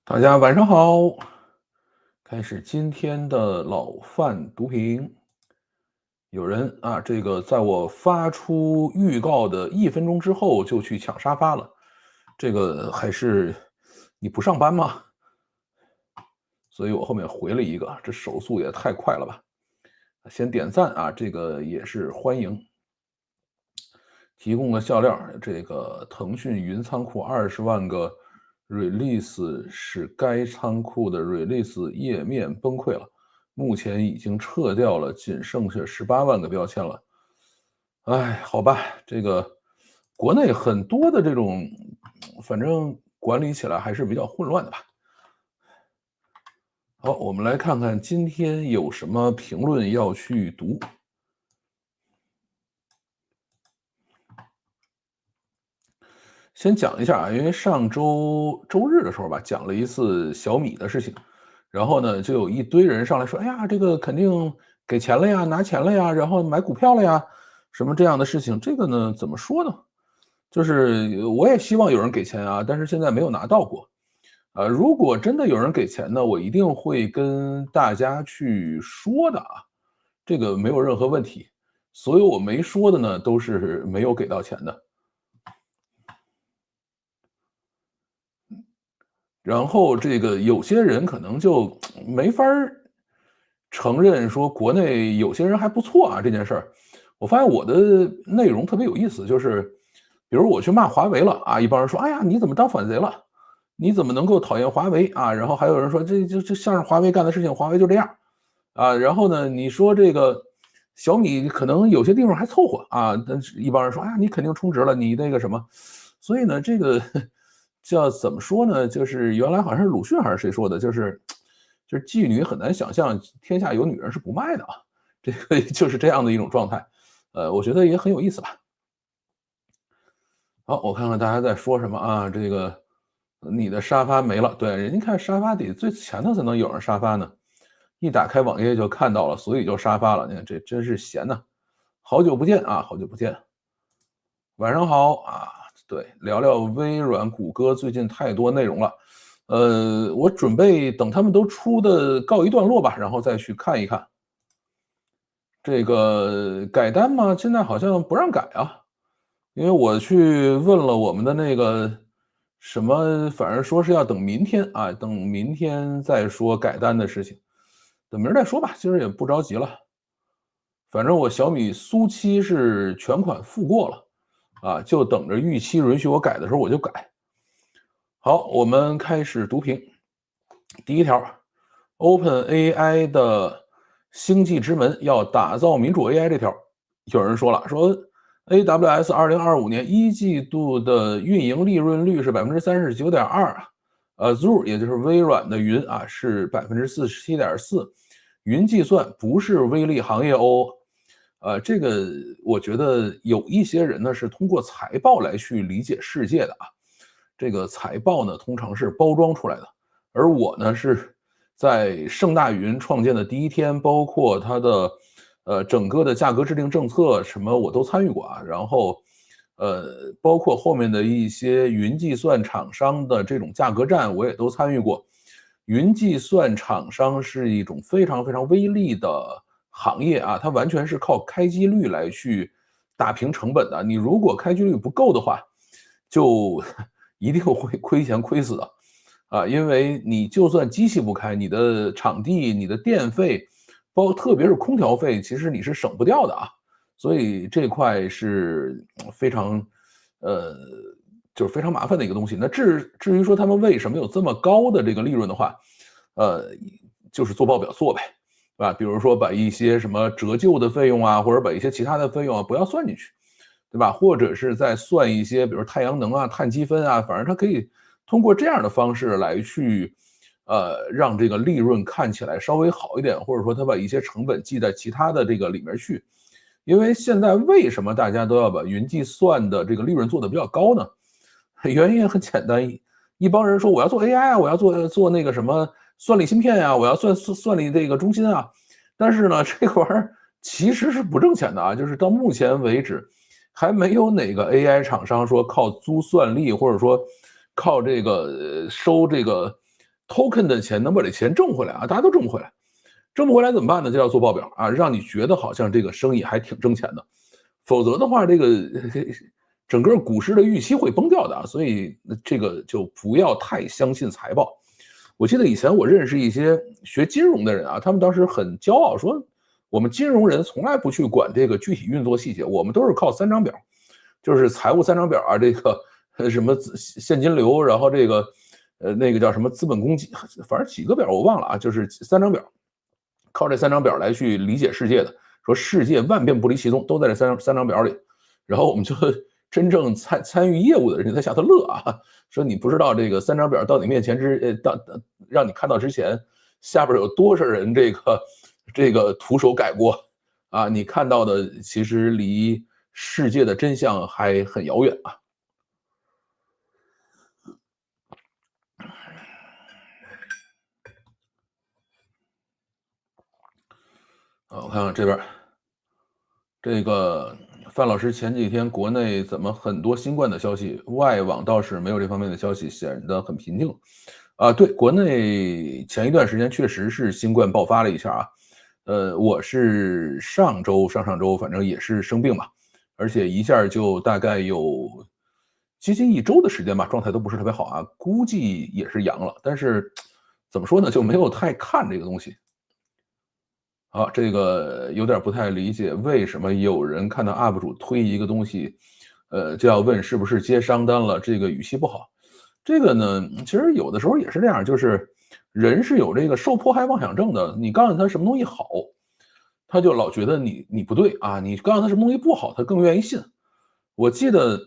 大家晚上好，开始今天的老范读评。有人啊，这个在我发出预告的1分钟之后就去抢沙发了，这个还是你不上班吗？所以我后面回了一个，这手速也太快了吧！先点赞啊，这个也是欢迎。提供了笑料，这个腾讯云仓库20万个 release 使该仓库的 release 页面崩溃了，目前已经撤掉了，仅剩下18万个标签了。哎，好吧，这个国内很多的这种，反正管理起来还是比较混乱的吧。好，我们来看看今天有什么评论要去读。先讲一下啊，因为上周周日的时候吧，讲了一次小米的事情，然后呢，就有一堆人上来说：“哎呀，这个肯定给钱了呀，拿钱了呀，然后买股票了呀，什么这样的事情。”这个呢，怎么说呢？就是我也希望有人给钱啊，但是现在没有拿到过。如果真的有人给钱呢，我一定会跟大家去说的啊，这个没有任何问题。所有我没说的呢，都是没有给到钱的。然后这个有些人可能就没法儿承认说国内有些人还不错啊这件事儿。我发现我的内容特别有意思，就是比如我去骂华为了啊，一帮人说：“哎呀，你怎么当反贼了？你怎么能够讨厌华为啊？”然后还有人说：“这像是华为干的事情，华为就这样啊。”然后呢，你说这个小米可能有些地方还凑合啊，但是一帮人说：“哎呀，你肯定充值了，你那个什么。”所以呢，这个叫怎么说呢？就是原来好像是鲁迅还是谁说的，就是妓女很难想象天下有女人是不卖的啊，这个就是这样的一种状态。我觉得也很有意思吧。好，我看看大家在说什么啊？这个你的沙发没了，对，人家看沙发得最前头才能有人沙发呢，一打开网页就看到了，所以就沙发了。你看这真是闲呐，好久不见啊，好久不见。晚上好啊，对，聊聊微软、谷歌最近太多内容了，我准备等他们都出的告一段落吧，然后再去看一看。这个改单吗？现在好像不让改啊，因为我去问了我们的那个什么，反正说是要等明天啊，等明天再说改单的事情，等明儿再说吧，今儿也不着急了。反正我小米苏七是全款付过了，啊，就等着逾期允许我改的时候我就改。好，我们开始读评。第一条，OpenAI 的星际之门要打造民主 AI 这条，有人说了，说 AWS 2025年1季度的运营利润率是39.2%，Azure 也就是微软的云啊是47.4%，云计算不是微利行业哦。这个我觉得有一些人呢是通过财报来去理解世界的啊，这个财报呢通常是包装出来的，而我呢是在盛大云创建的第一天，包括它的整个的价格制定政策什么我都参与过啊，然后包括后面的一些云计算厂商的这种价格战我也都参与过。云计算厂商是一种非常非常微利的行业啊，它完全是靠开机率来去打平成本的。你如果开机率不够的话，就一定会亏钱亏死的啊！因为你就算机器不开，你的场地、你的电费，特别是空调费，其实你是省不掉的啊。所以这块是非常，呃，就是非常麻烦的一个东西。那至于说他们为什么有这么高的这个利润的话，呃，就是做报表做呗，是吧？比如说把一些什么折旧的费用啊，或者把一些其他的费用啊不要算进去，对吧？或者是再算一些，比如太阳能啊、碳积分啊，反正它可以通过这样的方式来去，让这个利润看起来稍微好一点，或者说它把一些成本记在其他的这个里面去。因为现在为什么大家都要把云计算的这个利润做得比较高呢？原因也很简单，一帮人说我要做 AI 啊，我要做那个什么算力芯片呀、我要算力这个中心啊，但是呢，这个玩意儿其实是不挣钱的啊，就是到目前为止，还没有哪个 AI 厂商说靠租算力，或者说靠这个收这个 token 的钱能把这钱挣回来啊，大家都挣不回来，挣不回来怎么办呢？就要做报表啊，让你觉得好像这个生意还挺挣钱的，否则的话，这个整个股市的预期会崩掉的啊，所以这个就不要太相信财报。我记得以前我认识一些学金融的人啊，他们当时很骄傲说，我们金融人从来不去管这个具体运作细节，我们都是靠三张表，就是财务三张表啊，这个什么现金流，然后这个那个叫什么资本公积，反正几个表我忘了啊，就是三张表，靠这三张表来去理解世界的。说世界万变不离其宗，都在这三张表里。然后我们就真正参与业务的人在下头乐啊，说你不知道这个三张表到你面前让你看到之前，下边有多少人这个徒手改过啊？你看到的其实离世界的真相还很遥远啊。我看看这边，这个范老师前几天国内怎么很多新冠的消息，外网倒是没有这方面的消息，显得很平静。啊，对，国内前一段时间确实是新冠爆发了一下啊。我是上周、上上周，反正也是生病嘛，而且一下就大概有接近1周的时间吧，状态都不是特别好啊，估计也是阳了，但是怎么说呢，就没有太看这个东西。好，这个有点不太理解，为什么有人看到 UP 主推一个东西，就要问是不是接商单了，这个语气不好。这个呢，其实有的时候也是这样，就是人是有这个受迫害妄想症的。你告诉他什么东西好，他就老觉得你不对啊；你告诉他什么东西不好，他更愿意信。我记得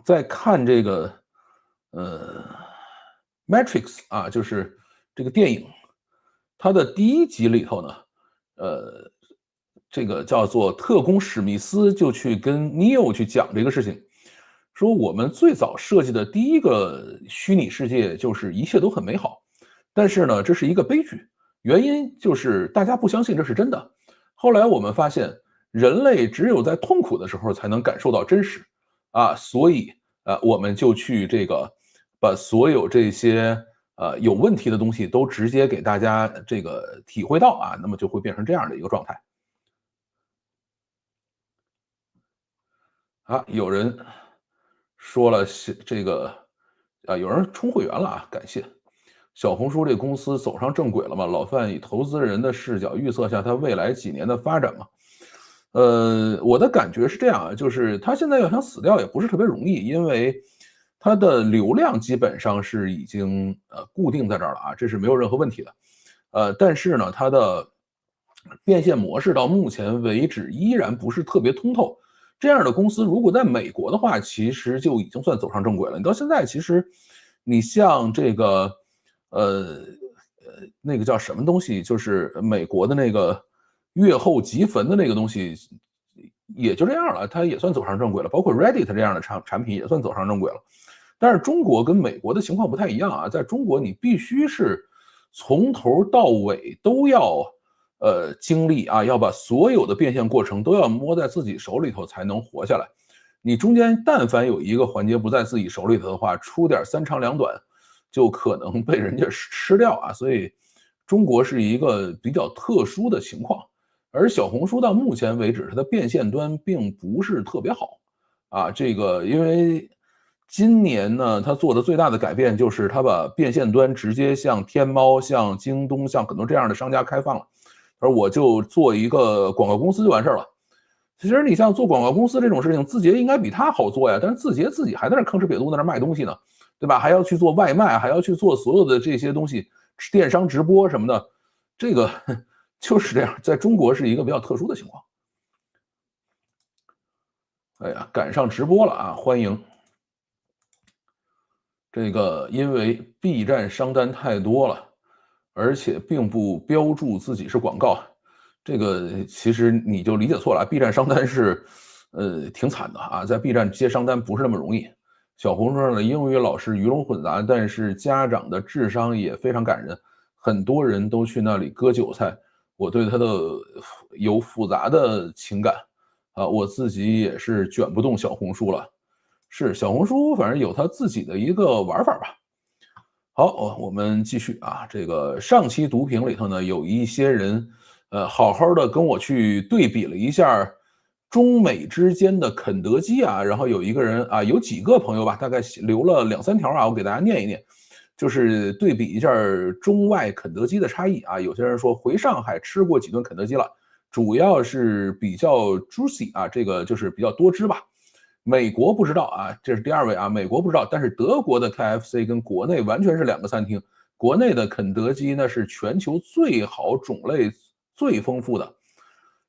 在看这个呃《Matrix》啊，就是这个电影，它的第1集里头呢，呃，这个叫做特工史密斯就去跟 Neo 去讲这个事情，说我们最早设计的第一个虚拟世界就是一切都很美好，但是呢，这是一个悲剧，原因就是大家不相信这是真的。后来我们发现，人类只有在痛苦的时候才能感受到真实啊，所以我们就去这个把所有这些有问题的东西都直接给大家这个体会到啊，那么就会变成这样的一个状态。啊，有人说了这个，有人充会员了啊，感谢。小红书这公司走上正轨了吗？老范以投资人的视角预测下它未来几年的发展嘛。我的感觉是这样啊，就是它现在要想死掉也不是特别容易，因为它的流量基本上是已经固定在这儿了啊，这是没有任何问题的。但是呢，它的变现模式到目前为止依然不是特别通透。这样的公司如果在美国的话，其实就已经算走上正轨了。你到现在其实，你像这个，那个叫什么东西，就是美国的那个月后即焚的那个东西，也就这样了，它也算走上正轨了。包括 Reddit 这样的产品也算走上正轨了。但是中国跟美国的情况不太一样啊，在中国你必须是从头到尾都要经历啊，要把所有的变现过程都要摸在自己手里头才能活下来。你中间但凡有一个环节不在自己手里头的话，出点三长两短，就可能被人家吃掉啊。所以中国是一个比较特殊的情况，而小红书到目前为止，它的变现端并不是特别好啊。这个因为今年呢，它做的最大的改变就是它把变现端直接向天猫、向京东、像很多这样的商家开放了。而我就做一个广告公司就完事儿了。其实你像做广告公司这种事情，字节应该比他好做呀，但是字节自己还在那吭哧瘪肚在那卖东西呢，对吧？还要去做外卖，还要去做所有的这些东西，电商直播什么的，这个就是这样，在中国是一个比较特殊的情况。哎呀，赶上直播了啊，欢迎。这个因为 B 站商单太多了，而且并不标注自己是广告，这个其实你就理解错了。B 站商单是，挺惨的啊，在 B 站接商单不是那么容易。小红书上的英语老师鱼龙混杂，但是家长的智商也非常感人，很多人都去那里割韭菜。我对他的有复杂的情感啊，我自己也是卷不动小红书了。是小红书，反正有它自己的一个玩法吧。好，我们继续啊。这个上期读评里头呢，有一些人，好好的跟我去对比了一下中美之间的肯德基啊，然后有一个人啊，有几个朋友吧，大概留了两三条啊，我给大家念一念，就是对比一下中外肯德基的差异啊。有些人说回上海吃过几顿肯德基了，主要是比较 juicy 啊，这个就是比较多汁吧。美国不知道啊，这是第二位啊，美国不知道，但是德国的 KFC 跟国内完全是两个餐厅。国内的肯德基那是全球最好、种类最丰富的。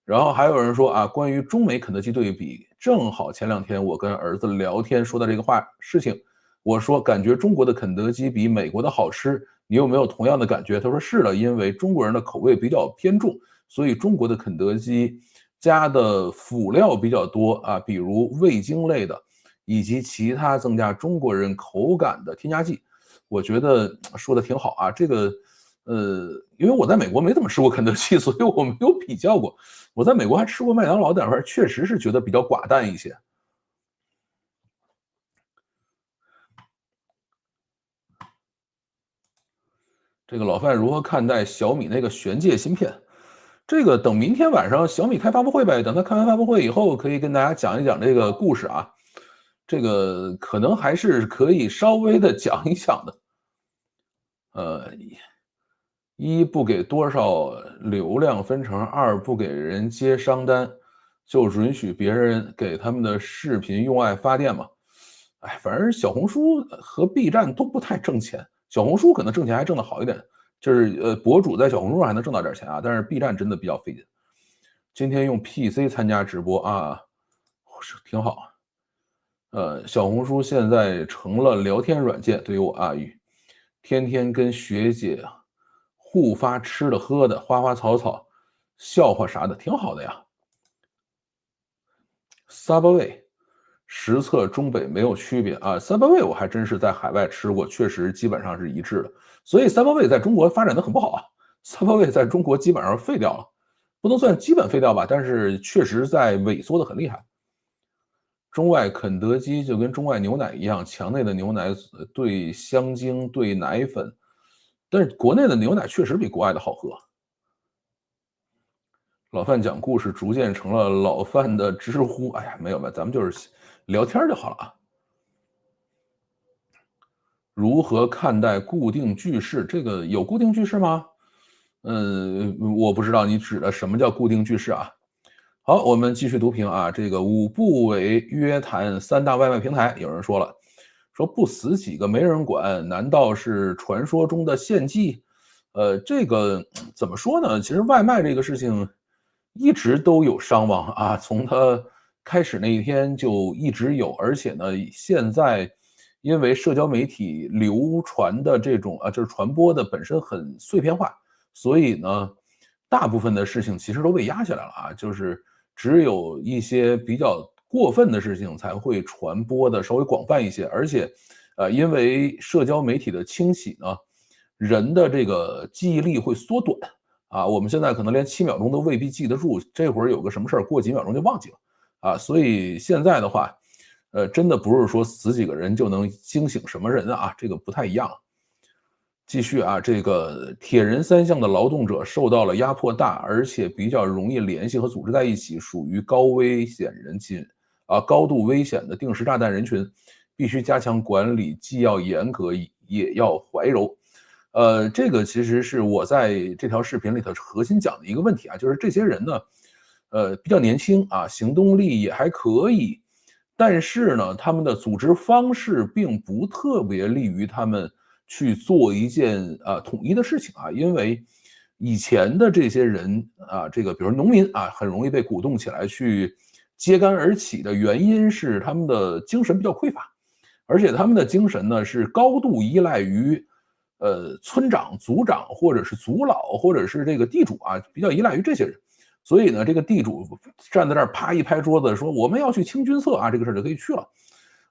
然后还有人说啊，关于中美肯德基对比，正好前两天我跟儿子聊天说到这个事情，我说感觉中国的肯德基比美国的好吃，你有没有同样的感觉？他说是的，因为中国人的口味比较偏重，所以中国的肯德基加的辅料比较多啊，比如味精类的，以及其他增加中国人口感的添加剂。我觉得说的挺好啊，这个，因为我在美国没怎么吃过肯德基，所以我没有比较过。我在美国还吃过麦当劳点儿，确实是觉得比较寡淡一些。这个老范如何看待小米那个玄界芯片？这个等明天晚上小米开发布会呗，等他开完发布会以后，可以跟大家讲一讲这个故事啊。这个可能还是可以稍微的讲一讲的。呃，一不给多少流量分成，二不给人接商单，就允许别人给他们的视频用爱发电嘛。哎，反正小红书和 B 站都不太挣钱，小红书可能挣钱还挣得好一点，就是博主在小红书上还能挣到点钱啊，但是 B 站真的比较费劲。今天用 PC 参加直播啊，是挺好。小红书现在成了聊天软件，对于我阿姨，天天跟学姐互发吃的喝的，花花草草，笑话啥的，挺好的呀。Subway 实测中北没有区别啊，Subway 我还真是在海外吃过，确实基本上是一致的。所以 Subway 在中国发展的很不好啊，Subway 在中国基本上废掉了，不能算基本废掉吧，但是确实在萎缩的很厉害。中外肯德基就跟中外牛奶一样，墙内的牛奶兑香精、兑奶粉，但是国内的牛奶确实比国外的好喝。老范讲故事逐渐成了老范的知乎，哎呀，没有吧，咱们就是聊天就好了啊。如何看待固定句式？这个有固定句式吗？我不知道你指的什么叫固定句式啊？好，我们继续读评啊。这个五部委约谈三大外卖平台，有人说了，说不死几个没人管，难道是传说中的献祭？这个怎么说呢？其实外卖这个事情一直都有伤亡啊，从它开始那一天就一直有，而且呢，现在因为社交媒体流传的这种就是传播的本身很碎片化，所以呢，大部分的事情其实都被压下来了啊，就是只有一些比较过分的事情才会传播的稍微广泛一些，而且，因为社交媒体的兴起呢，人的这个记忆力会缩短啊，我们现在可能连7秒钟都未必记得住，这会儿有个什么事儿，过几秒钟就忘记了啊，所以现在的话，真的不是说死几个人就能惊醒什么人啊，这个不太一样。继续啊，这个铁人三项的劳动者受到了压迫大，而且比较容易联系和组织在一起，属于高危险人群啊，高度危险的定时炸弹人群，必须加强管理，既要严格也要怀柔。这个其实是我在这条视频里头核心讲的一个问题啊，就是这些人呢，比较年轻啊，行动力也还可以，但是呢，他们的组织方式并不特别利于他们去做一件统一的事情啊，因为以前的这些人啊，这个比如农民啊，很容易被鼓动起来去揭竿而起的原因是他们的精神比较匮乏，而且他们的精神呢是高度依赖于村长、族长或者是族老或者是这个地主啊，比较依赖于这些人。所以呢，这个地主站在那儿，啪一拍桌子说：“我们要去清君侧啊！”这个事儿就可以去了。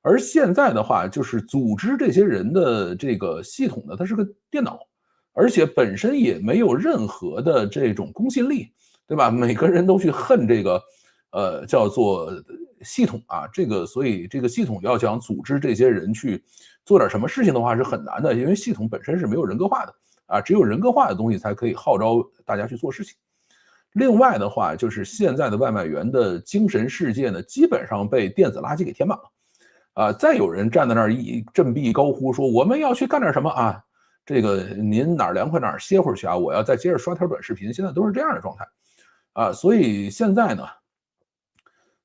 而现在的话，就是组织这些人的这个系统呢，它是个电脑，而且本身也没有任何的这种公信力，对吧？每个人都去恨这个，叫做系统啊，所以这个系统要想组织这些人去做点什么事情的话是很难的，因为系统本身是没有人格化的啊，只有人格化的东西才可以号召大家去做事情。另外的话，就是现在的外卖员的精神世界呢，基本上被电子垃圾给填满了。啊，再有人站在那儿振臂高呼说我们要去干点什么啊？这个您哪儿凉快哪儿歇会儿去啊！我要再接着刷条短视频，现在都是这样的状态啊。所以现在呢，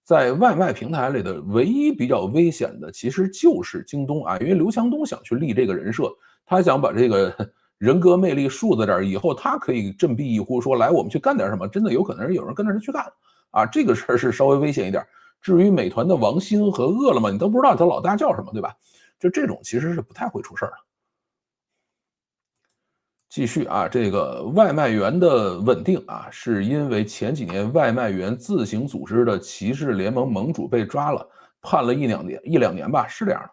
在外卖平台里的唯一比较危险的，其实就是京东啊，因为刘强东想去立这个人设，他想把这个人格魅力树在这儿，以后他可以振臂一呼说来，我们去干点什么，真的有可能是有人跟着他去干啊。这个事儿是稍微危险一点。至于美团的王兴和饿了么，你都不知道他老大叫什么，对吧？就这种其实是不太会出事儿的。继续啊，这个外卖员的稳定啊，是因为前几年外卖员自行组织的骑士联盟盟主被抓了，判了一两年吧，是这样的。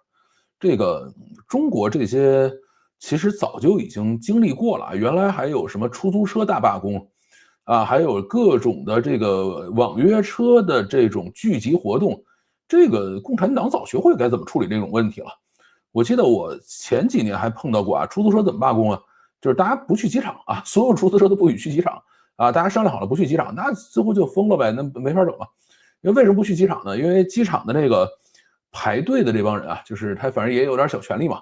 这个中国这些其实早就已经经历过了，原来还有什么出租车大罢工啊，还有各种的这个网约车的这种聚集活动，这个共产党早学会该怎么处理这种问题了。我记得我前几年还碰到过啊，出租车怎么罢工啊？就是大家不去机场啊，所有出租车都不许去机场啊，大家商量好了不去机场，那似乎就疯了呗，那没法整了。因为为什么不去机场呢？因为机场的那个排队的这帮人啊，就是他反正也有点小权利嘛，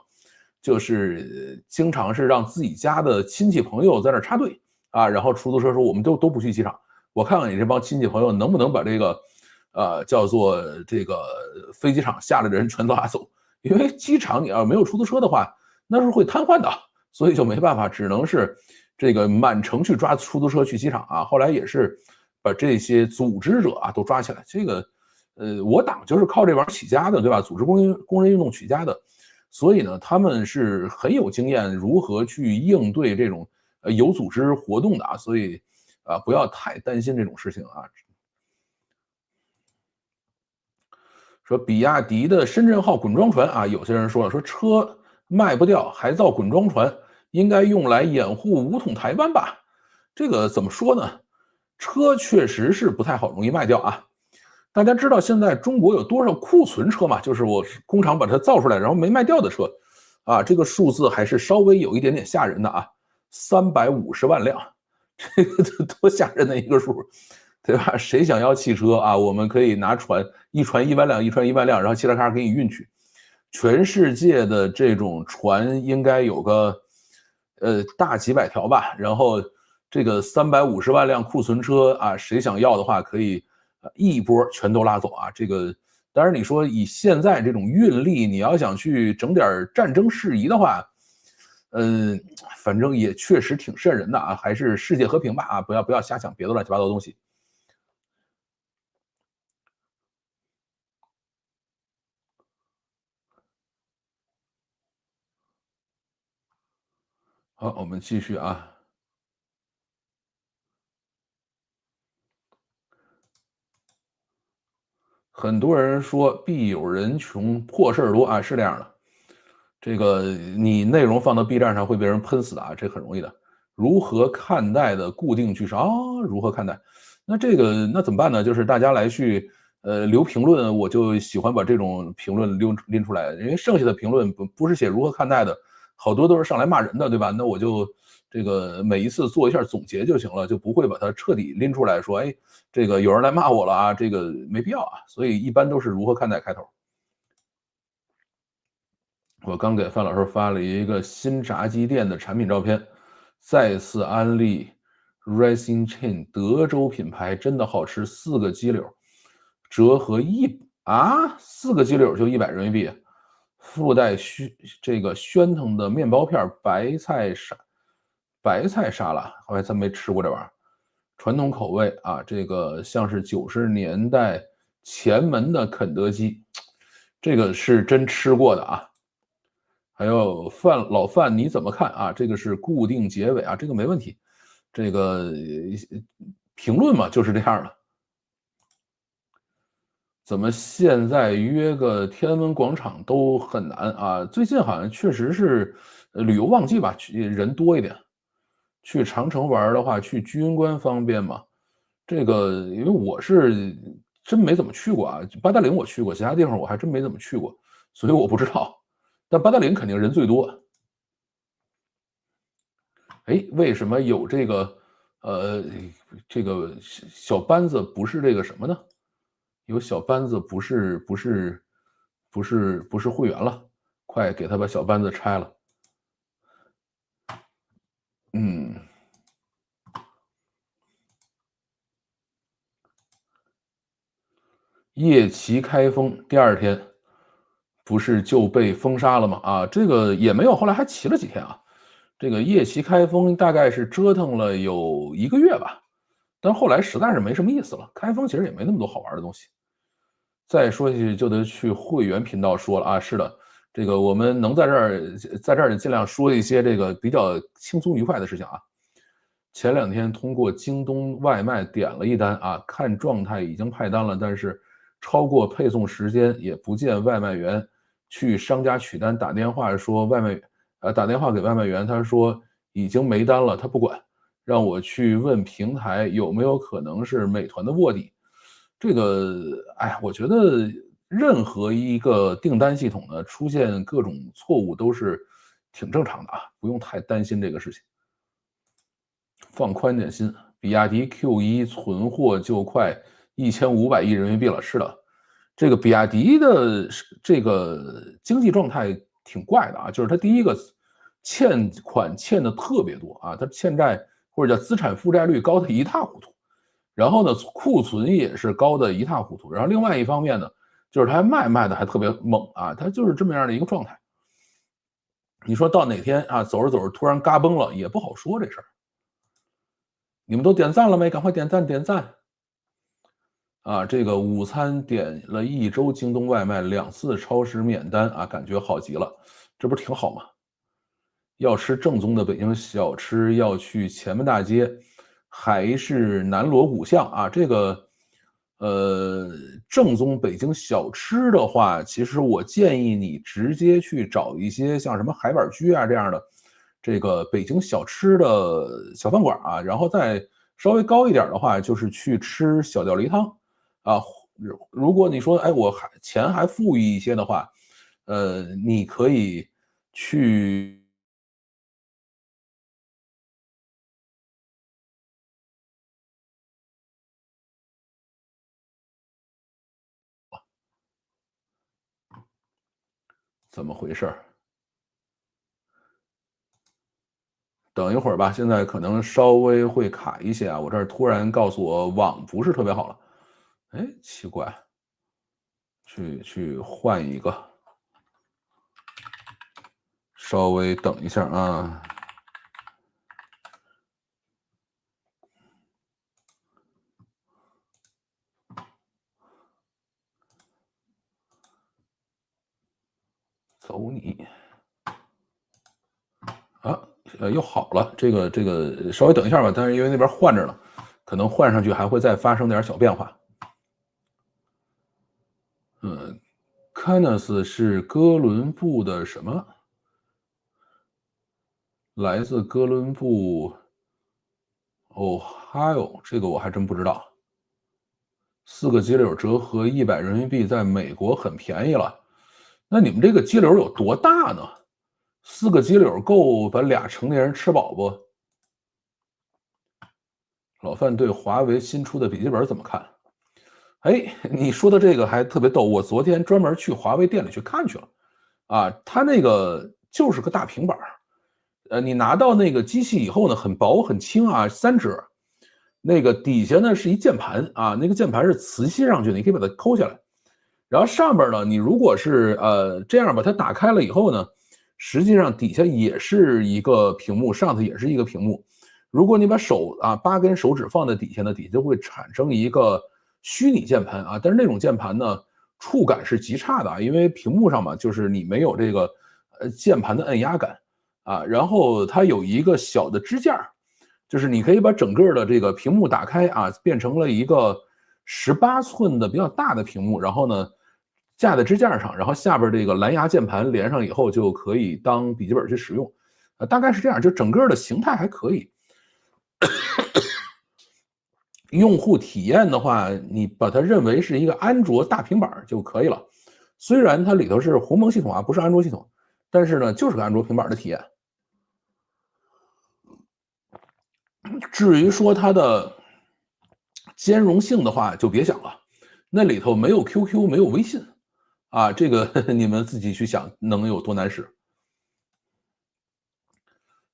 就是经常是让自己家的亲戚朋友在那插队啊，然后出租车说我们都不去机场，我看看你这帮亲戚朋友能不能把这个叫做这个飞机场下来的人全都拉走，因为机场你要没有出租车的话，那是会瘫痪的。所以就没办法，只能是这个满城去抓出租车去机场啊。后来也是把这些组织者啊都抓起来。这个，我党就是靠这玩意儿起家的，对吧？组织工人运动起家的，所以呢，他们是很有经验如何去应对这种有组织活动的啊。所以啊，不要太担心这种事情啊。说比亚迪的深圳号滚装船啊，有些人说了，说车卖不掉还造滚装船，应该用来掩护武统台湾吧？这个怎么说呢？车确实是不太好容易卖掉啊。大家知道现在中国有多少库存车吗？就是我工厂把它造出来，然后没卖掉的车啊，这个数字还是稍微有一点点吓人的啊，350万辆，这个多吓人的一个数，对吧？谁想要汽车啊？我们可以拿船，一船1万辆，一船1万辆，然后汽车卡给你运去。全世界的这种船应该有个大几百条吧，然后这个350万辆库存车啊，谁想要的话可以一波全都拉走啊。这个当然你说以现在这种运力，你要想去整点战争事宜的话，反正也确实挺瘆人的啊，还是世界和平吧啊，不要瞎想别的乱七八糟的东西。好，我们继续啊。很多人说必有人穷，破事儿多啊，是这样的。这个你内容放到 B 站上会被人喷死的啊，这很容易的。如何看待的固定句式啊？如何看待？那这个那怎么办呢？就是大家来去留评论，我就喜欢把这种评论拎出来，因为剩下的评论不是写如何看待的，好多都是上来骂人的，对吧？那我就这个每一次做一下总结就行了，就不会把它彻底拎出来说，哎，这个有人来骂我了啊，这个没必要啊。所以一般都是如何看待开头。我刚给范老师发了一个新炸鸡店的产品照片，再次安利 Rising Chain 德州品牌，真的好吃，4个鸡柳，折合4个鸡柳就100人民币，附带这个暄腾的面包片，白菜沙拉，好像咱没吃过这玩意儿，传统口味啊，这个像是90年代前门的肯德基，这个是真吃过的啊。还有老范你怎么看啊？这个是固定结尾啊，这个没问题。这个评论嘛就是这样的。怎么现在约个天安门广场都很难啊？最近好像确实是旅游旺季吧，人多一点。去长城玩的话，去居庸关方便吗？这个因为我是真没怎么去过啊。八达岭我去过，其他地方我还真没怎么去过，所以我不知道。但八达岭肯定人最多。哎，为什么有这个这个小班子不是这个什么呢？有小班子不是会员了，快给他把小班子拆了。嗯，夜骑开封第二天不是就被封杀了吗？啊，这个也没有，后来还骑了几天啊。这个夜骑开封大概是折腾了有1个月吧，但后来实在是没什么意思了。开封其实也没那么多好玩的东西。再说下去就得去会员频道说了啊，是的，这个我们能在这儿尽量说一些这个比较轻松愉快的事情啊。前2天通过京东外卖点了一单啊，看状态已经派单了，但是超过配送时间也不见外卖员去商家取单，打电话打电话给外卖员，他说已经没单了，他不管，让我去问平台有没有可能是美团的卧底。这个，哎，我觉得任何一个订单系统呢，出现各种错误都是挺正常的啊，不用太担心这个事情。放宽点心，比亚迪 Q1存货就快1500亿人民币了。是的，这个比亚迪的这个经济状态挺怪的啊，就是它第一个欠款欠的特别多啊，它欠债或者叫资产负债率高的一塌糊涂。然后呢，库存也是高的一塌糊涂。然后另外一方面呢，就是它卖的还特别猛啊，它就是这么样的一个状态。你说到哪天啊，走着走着突然嘎嘣了，也不好说这事儿。你们都点赞了没？赶快点赞点赞！啊，这个午餐点了1周京东外卖，2次超市免单啊，感觉好极了，这不是挺好吗？要吃正宗的北京小吃，要去前门大街，还是南锣鼓巷啊？这个，正宗北京小吃的话，其实我建议你直接去找一些像什么海碗居啊这样的，这个北京小吃的小饭馆啊，然后再稍微高一点的话，就是去吃小吊梨汤啊。如果你说，哎，我钱还富裕一些的话，你可以去。怎么回事？等一会儿吧，现在可能稍微会卡一些啊，我这儿突然告诉我网不是特别好了。哎，奇怪，去换一个，稍微等一下啊。走你啊，又好了，这个稍微等一下吧，但是因为那边换着呢，可能换上去还会再发生点小变化。Canis 是哥伦布的什么？来自哥伦布，Ohio，这个我还真不知道。4个鸡柳折合100人民币，在美国很便宜了。那你们这个鸡柳有多大呢？4个鸡柳够把俩成年人吃饱不？老范对华为新出的笔记本怎么看？哎，你说的这个还特别逗，我昨天专门去华为店里去看去了。啊，它那个就是个大平板儿，你拿到那个机器以后呢，很薄很轻啊，3折。那个底下呢是一键盘啊，那个键盘是磁吸上去的，你可以把它抠下来。然后上边呢，你如果是这样把它打开了以后呢，实际上底下也是一个屏幕，上头也是一个屏幕。如果你把8根手指放在底下呢，底下就会产生一个虚拟键盘啊，但是那种键盘呢，触感是极差的啊，因为屏幕上嘛，就是你没有这个键盘的按压感啊。然后它有一个小的支架，就是你可以把整个的这个屏幕打开啊，变成了一个18寸的比较大的屏幕，然后呢架在支架上，然后下边这个蓝牙键盘连上以后就可以当笔记本去使用，大概是这样，就整个的形态还可以。用户体验的话，你把它认为是一个安卓大平板就可以了。虽然它里头是鸿蒙系统啊，不是安卓系统，但是呢，就是个安卓平板的体验。至于说它的兼容性的话，就别想了，那里头没有 QQ，没有微信啊，这个你们自己去想能有多难使。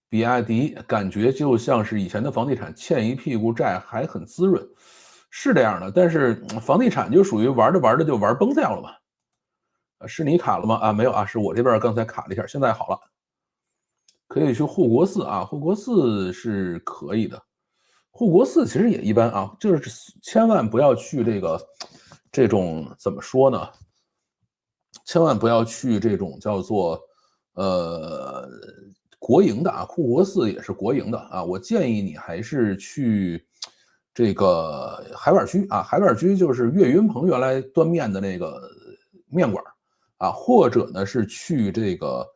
比亚迪感觉就像是以前的房地产，欠一屁股债还很滋润，是这样的。但是房地产就属于玩着玩着就玩崩掉了嘛。是你卡了吗？啊，没有啊，是我这边刚才卡了一下，现在好了。可以去护国寺啊，护国寺是可以的。护国寺其实也一般啊，就是千万不要去这种怎么说呢？千万不要去这种叫做呃国营的啊，护国寺也是国营的啊。我建议你还是去这个海碗居啊，海碗居就是岳云鹏原来端面的那个面馆啊，或者呢是去这个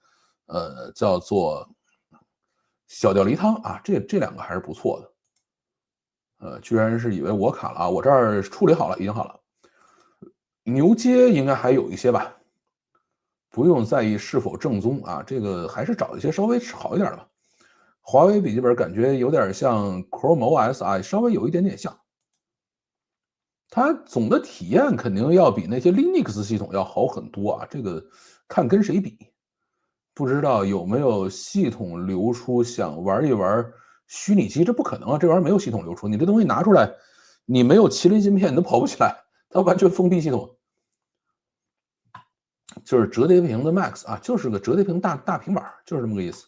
叫做小吊梨汤啊，这两个还是不错的。居然是以为我卡了啊，我这儿处理好了，已经好了。牛街应该还有一些吧，不用在意是否正宗啊，这个还是找一些稍微好一点的吧。华为笔记本感觉有点像 Chrome OS 啊，稍微有一点点像。它总的体验肯定要比那些 Linux 系统要好很多啊，这个看跟谁比。不知道有没有系统流出，想玩一玩虚拟机，这不可能啊，这玩意儿没有系统流出，你这东西拿出来，你没有麒麟芯片，你都跑不起来，它完全封闭系统。就是折叠屏的 Max 啊，就是个折叠屏大平板，就是这么个意思。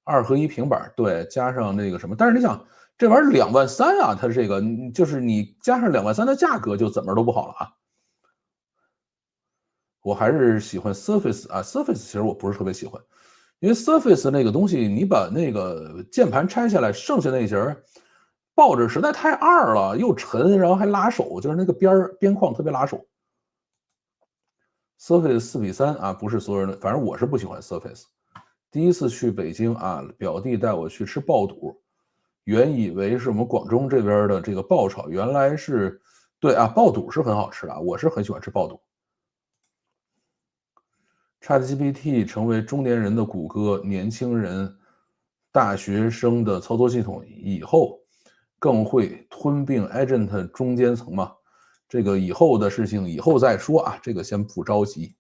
2合1平板，对，加上那个什么，但是你想，这玩意儿23000啊，它这个就是你加上23000的价格，就怎么都不好了啊。我还是喜欢 Surface 啊，Surface 其实我不是特别喜欢，因为 Surface 那个东西，你把那个键盘拆下来，剩下那一节抱着实在太二了，又沉，然后还拉手，就是那个边框特别拉手。Surface 4:3啊，不是所有人的，反正我是不喜欢 Surface。第一次去北京啊，表弟带我去吃爆肚，原以为是我们广州这边的这个爆炒，原来是对啊，爆肚是很好吃的，我是很喜欢吃爆肚。ChatGPT 成为中年人的谷歌，年轻人、大学生的操作系统以后，更会吞并 Agent 中间层嘛？这个以后的事情以后再说啊，这个先不着急。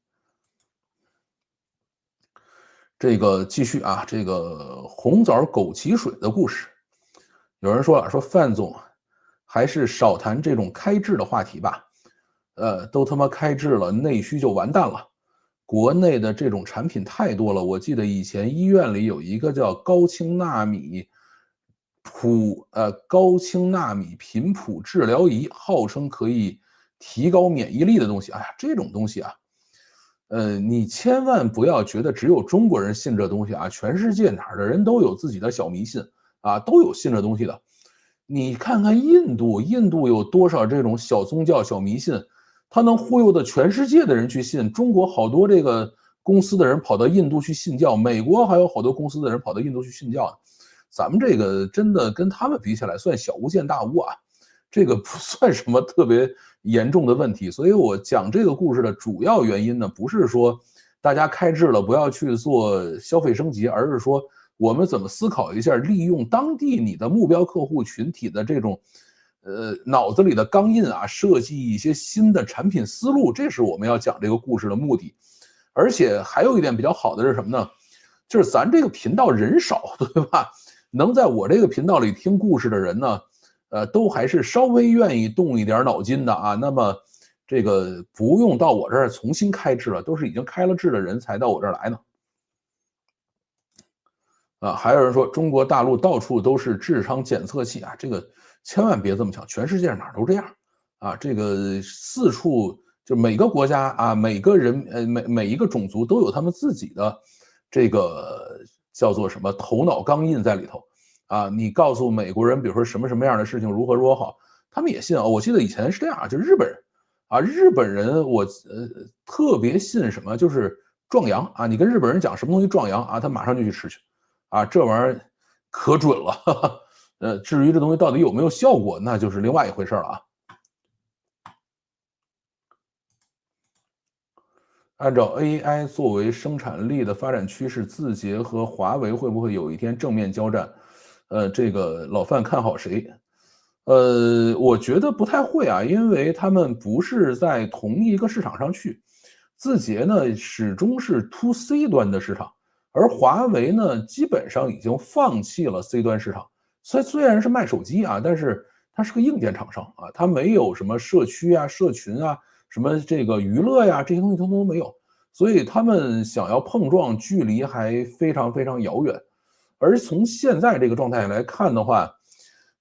这个继续啊，这个红枣枸杞水的故事，有人说了，说范总还是少谈这种开智的话题吧。都他妈开智了，内需就完蛋了。国内的这种产品太多了，我记得以前医院里有一个叫高清纳米频谱治疗仪，号称可以提高免疫力的东西。哎呀，这种东西啊，你千万不要觉得只有中国人信这东西啊，全世界哪儿的人都有自己的小迷信啊，都有信这东西的。你看看印度，印度有多少这种小宗教、小迷信，它能忽悠的全世界的人去信。中国好多这个公司的人跑到印度去信教，美国还有好多公司的人跑到印度去信教。咱们这个真的跟他们比起来，算小巫见大巫啊，这个不算什么特别严重的问题。所以我讲这个故事的主要原因呢，不是说大家开智了不要去做消费升级，而是说我们怎么思考一下，利用当地你的目标客户群体的这种脑子里的钢印啊，设计一些新的产品思路，这是我们要讲这个故事的目的。而且还有一点比较好的是什么呢？就是咱这个频道人少，对吧？能在我这个频道里听故事的人呢，都还是稍微愿意动一点脑筋的啊。那么这个不用到我这儿重新开智了，都是已经开了智的人才到我这儿来呢。啊，还有人说中国大陆到处都是智商检测器啊，这个千万别这么想，全世界哪儿都这样啊。这个四处就每个国家啊，每个人每一个种族都有他们自己的这个叫做什么头脑钢印在里头啊。你告诉美国人，比如说什么什么样的事情如何如何好，他们也信啊。我记得以前是这样，就日本人啊，日本人我特别信什么，就是壮阳啊。你跟日本人讲什么东西壮阳啊，他马上就去吃去。啊，这玩意儿可准了，哈哈至于这东西到底有没有效果，那就是另外一回事了啊。按照 AI 作为生产力的发展趋势，字节和华为会不会有一天正面交战？这个老范看好谁？我觉得不太会啊，因为他们不是在同一个市场上去。字节呢始终是 to C 端的市场，而华为呢基本上已经放弃了 C 端市场。虽然是卖手机啊，但是它是个硬件厂商啊，它没有什么社区啊、社群啊、什么这个娱乐呀这些东西通通没有，所以他们想要碰撞，距离还非常非常遥远。而从现在这个状态来看的话，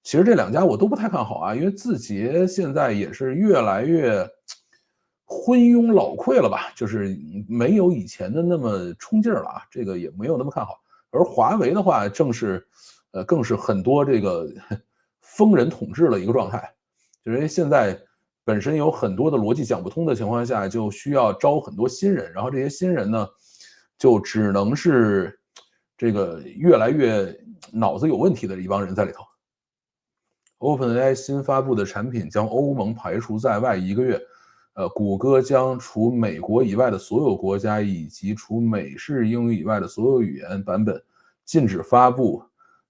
其实这两家我都不太看好啊，因为字节现在也是越来越昏庸老窺了吧，就是没有以前的那么冲劲儿了啊，这个也没有那么看好。而华为的话，更是很多这个疯人统治了一个状态，就是因为现在本身有很多的逻辑讲不通的情况下，就需要招很多新人，然后这些新人呢，就只能是这个越来越脑子有问题的一帮人在里头。OpenAI 新发布的产品将欧盟排除在外1个月，谷歌将除美国以外的所有国家以及除美式英语以外的所有语言版本禁止发布，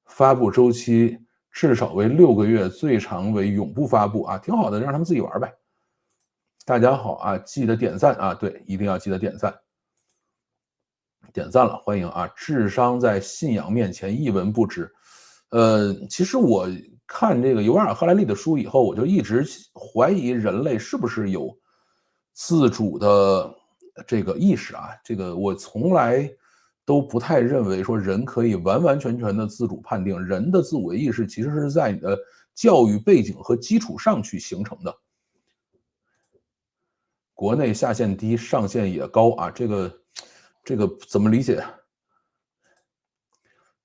发布周期至少为6个月，最长为永不发布啊，挺好的，让他们自己玩呗。大家好啊，记得点赞啊，对，一定要记得点赞，点赞了，欢迎啊！智商在信仰面前一文不值。其实我看这个尤瓦尔·赫莱利的书以后，我就一直怀疑人类是不是有自主的这个意识啊？这个我从来都不太认为说人可以完完全全的自主判定，人的自我意识其实是在你的教育背景和基础上去形成的。国内下限低，上限也高啊，这个怎么理解？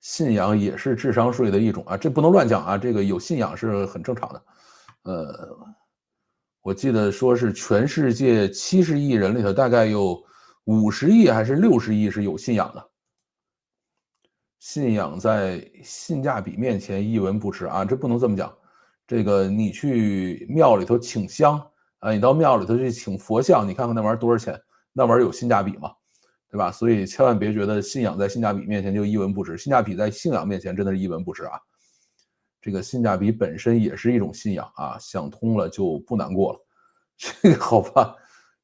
信仰也是智商税的一种啊，这不能乱讲啊，这个有信仰是很正常的。我记得说是全世界70亿人里头，大概有50亿还是60亿是有信仰的。信仰在性价比面前一文不值啊，这不能这么讲。这个你去庙里头请香啊，你到庙里头去请佛像，你看看那玩意儿多少钱？那玩意儿有性价比吗？对吧？所以千万别觉得信仰在性价比面前就一文不值，性价比在信仰面前真的是一文不值啊。这个性价比本身也是一种信仰啊，想通了就不难过了。这个好吧，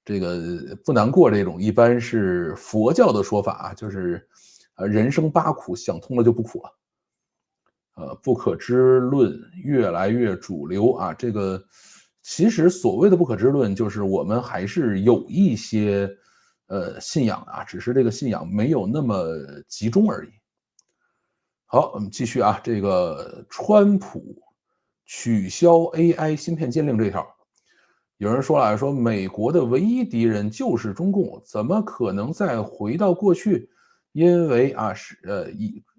这个不难过这种一般是佛教的说法啊，就是人生8苦，想通了就不苦了。不可知论越来越主流啊，这个其实所谓的不可知论，就是我们还是有一些信仰啊，只是这个信仰没有那么集中而已。好，我们继续啊，这个川普取消 AI 芯片禁令这条，有人说了，说美国的唯一敌人就是中共，怎么可能再回到过去？因为啊，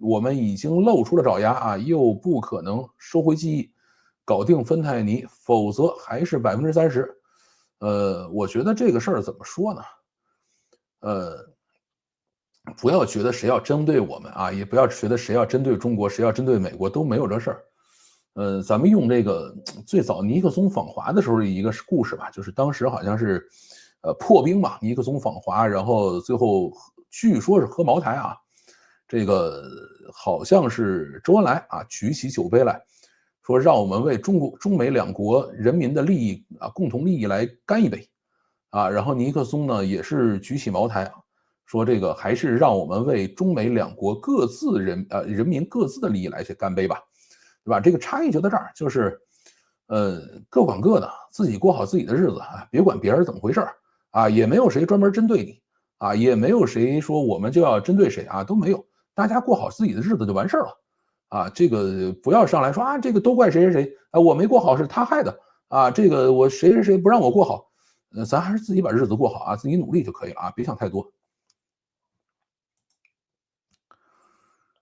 我们已经露出了爪牙啊，又不可能收回记忆，搞定芬太尼，否则还是30%。我觉得这个事儿怎么说呢？不要觉得谁要针对我们啊，也不要觉得谁要针对中国，谁要针对美国，都没有这事儿。咱们用这个最早尼克松访华的时候的一个故事吧，就是当时好像是破冰嘛，尼克松访华，然后最后据说是喝茅台啊，这个好像是周恩来啊举起酒杯来说，让我们为中美两国人民的利益啊共同利益来干一杯啊，然后尼克松呢也是举起茅台啊。说这个还是让我们为中美两国各自人民各自的利益来去干杯吧，对吧？这个差异就在这儿，就是各管各的，自己过好自己的日子啊，别管别人怎么回事啊，也没有谁专门针对你啊，也没有谁说我们就要针对谁啊，都没有，大家过好自己的日子就完事儿了啊。这个不要上来说啊，这个都怪谁谁谁啊，我没过好是他害的啊，这个我谁谁谁不让我过好，咱还是自己把日子过好啊，自己努力就可以了啊，别想太多。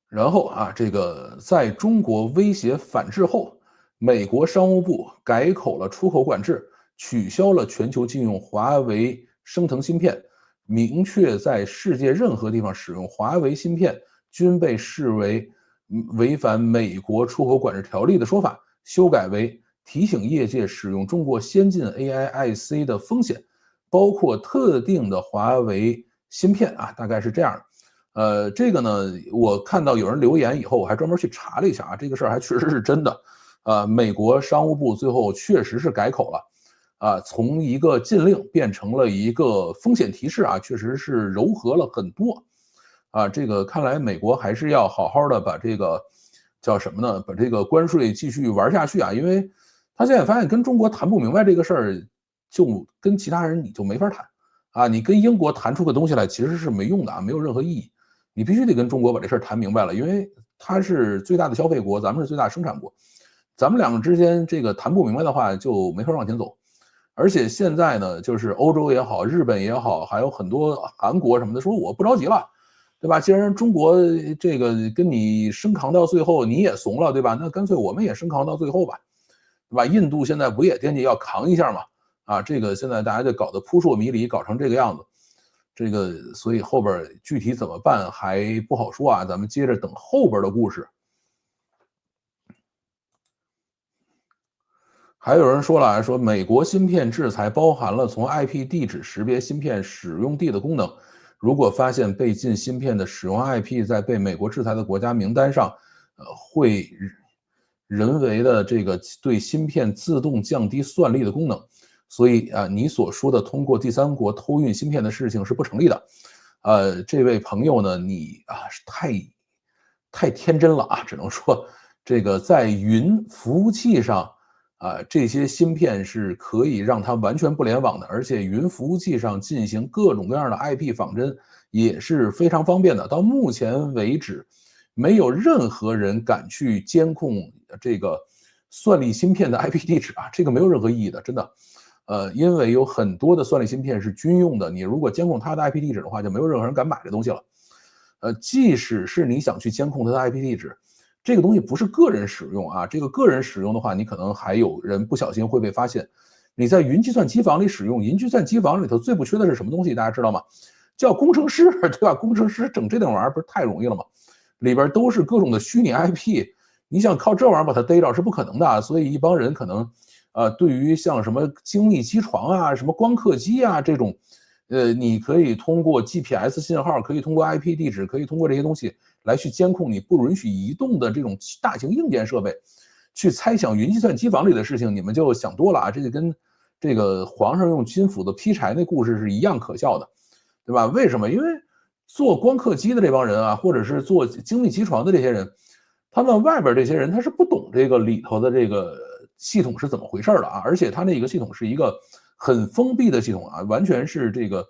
然后啊，这个在中国威胁反制后，美国商务部改口了出口管制，取消了全球禁用华为升腾芯片，明确在世界任何地方使用华为芯片均被视为违反美国出口管制条例的说法，修改为提醒业界使用中国先进 AI IC 的风险，包括特定的华为芯片啊，大概是这样的。这个呢，我看到有人留言以后，我还专门去查了一下啊，这个事儿还确实是真的。美国商务部最后确实是改口了。从一个禁令变成了一个风险提示啊，确实是柔和了很多。这个看来美国还是要好好的把这个叫什么呢？把这个关税继续玩下去啊，因为他现在发现跟中国谈不明白这个事儿，就跟其他人你就没法谈啊。你跟英国谈出个东西来其实是没用的啊，没有任何意义。你必须得跟中国把这事儿谈明白了，因为它是最大的消费国，咱们是最大的生产国，咱们两个之间这个谈不明白的话，就没法往前走。而且现在呢，就是欧洲也好，日本也好，还有很多韩国什么的，说我不着急了，对吧？既然中国这个跟你升扛到最后，你也怂了，对吧？那干脆我们也升扛到最后吧，对吧？印度现在不也惦记要扛一下吗？这个现在大家就搞得扑朔迷离，搞成这个样子，这个所以后边具体怎么办还不好说啊，咱们接着等后边的故事。还有人说了，说美国芯片制裁包含了从 IP 地址识别芯片使用地的功能。如果发现被禁芯片的使用 IP 在被美国制裁的国家名单上，会人为的这个对芯片自动降低算力的功能。所以你所说的通过第三国偷运芯片的事情是不成立的。这位朋友呢，你太天真了啊，只能说这个在云服务器上。这些芯片是可以让它完全不联网的，而且云服务器上进行各种各样的 IP 仿真也是非常方便的。到目前为止，没有任何人敢去监控这个算力芯片的 IP 地址啊，这个没有任何意义的，真的。因为有很多的算力芯片是军用的，你如果监控它的 IP 地址的话，就没有任何人敢买这东西了。即使是你想去监控它的 IP 地址。这个东西不是个人使用啊，这个个人使用的话，你可能还有人不小心会被发现。你在云计算机房里使用，云计算机房里头最不缺的是什么东西？大家知道吗？叫工程师，对吧？工程师整这点玩意儿不是太容易了吗？里边都是各种的虚拟 IP，你想靠这玩意儿把它逮着是不可能的。所以一帮人可能，对于像什么精密机床啊、什么光刻机啊这种，你可以通过 GPS 信号，可以通过 IP 地址，可以通过这些东西。来去监控你不允许移动的这种大型硬件设备，去猜想云计算机房里的事情，你们就想多了啊！这就跟这个皇上用金斧子劈柴那故事是一样可笑的，对吧？为什么？因为做光刻机的这帮人啊，或者是做精密机床的这些人，他们外边这些人他是不懂这个里头的这个系统是怎么回事的啊！而且他那个系统是一个很封闭的系统啊，完全是这个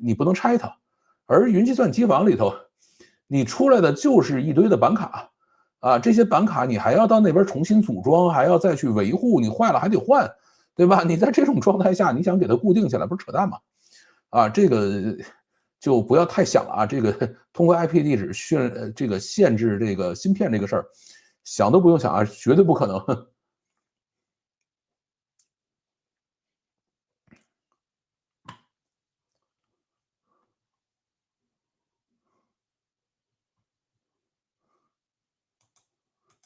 你不能拆它。而云计算机房里头。你出来的就是一堆的板卡，这些板卡你还要到那边重新组装，还要再去维护，你坏了还得换，对吧？你在这种状态下，你想给它固定起来，不是扯淡吗？这个就不要太想了啊！这个通过 IP 地址这个限制这个芯片这个事儿，想都不用想啊，绝对不可能。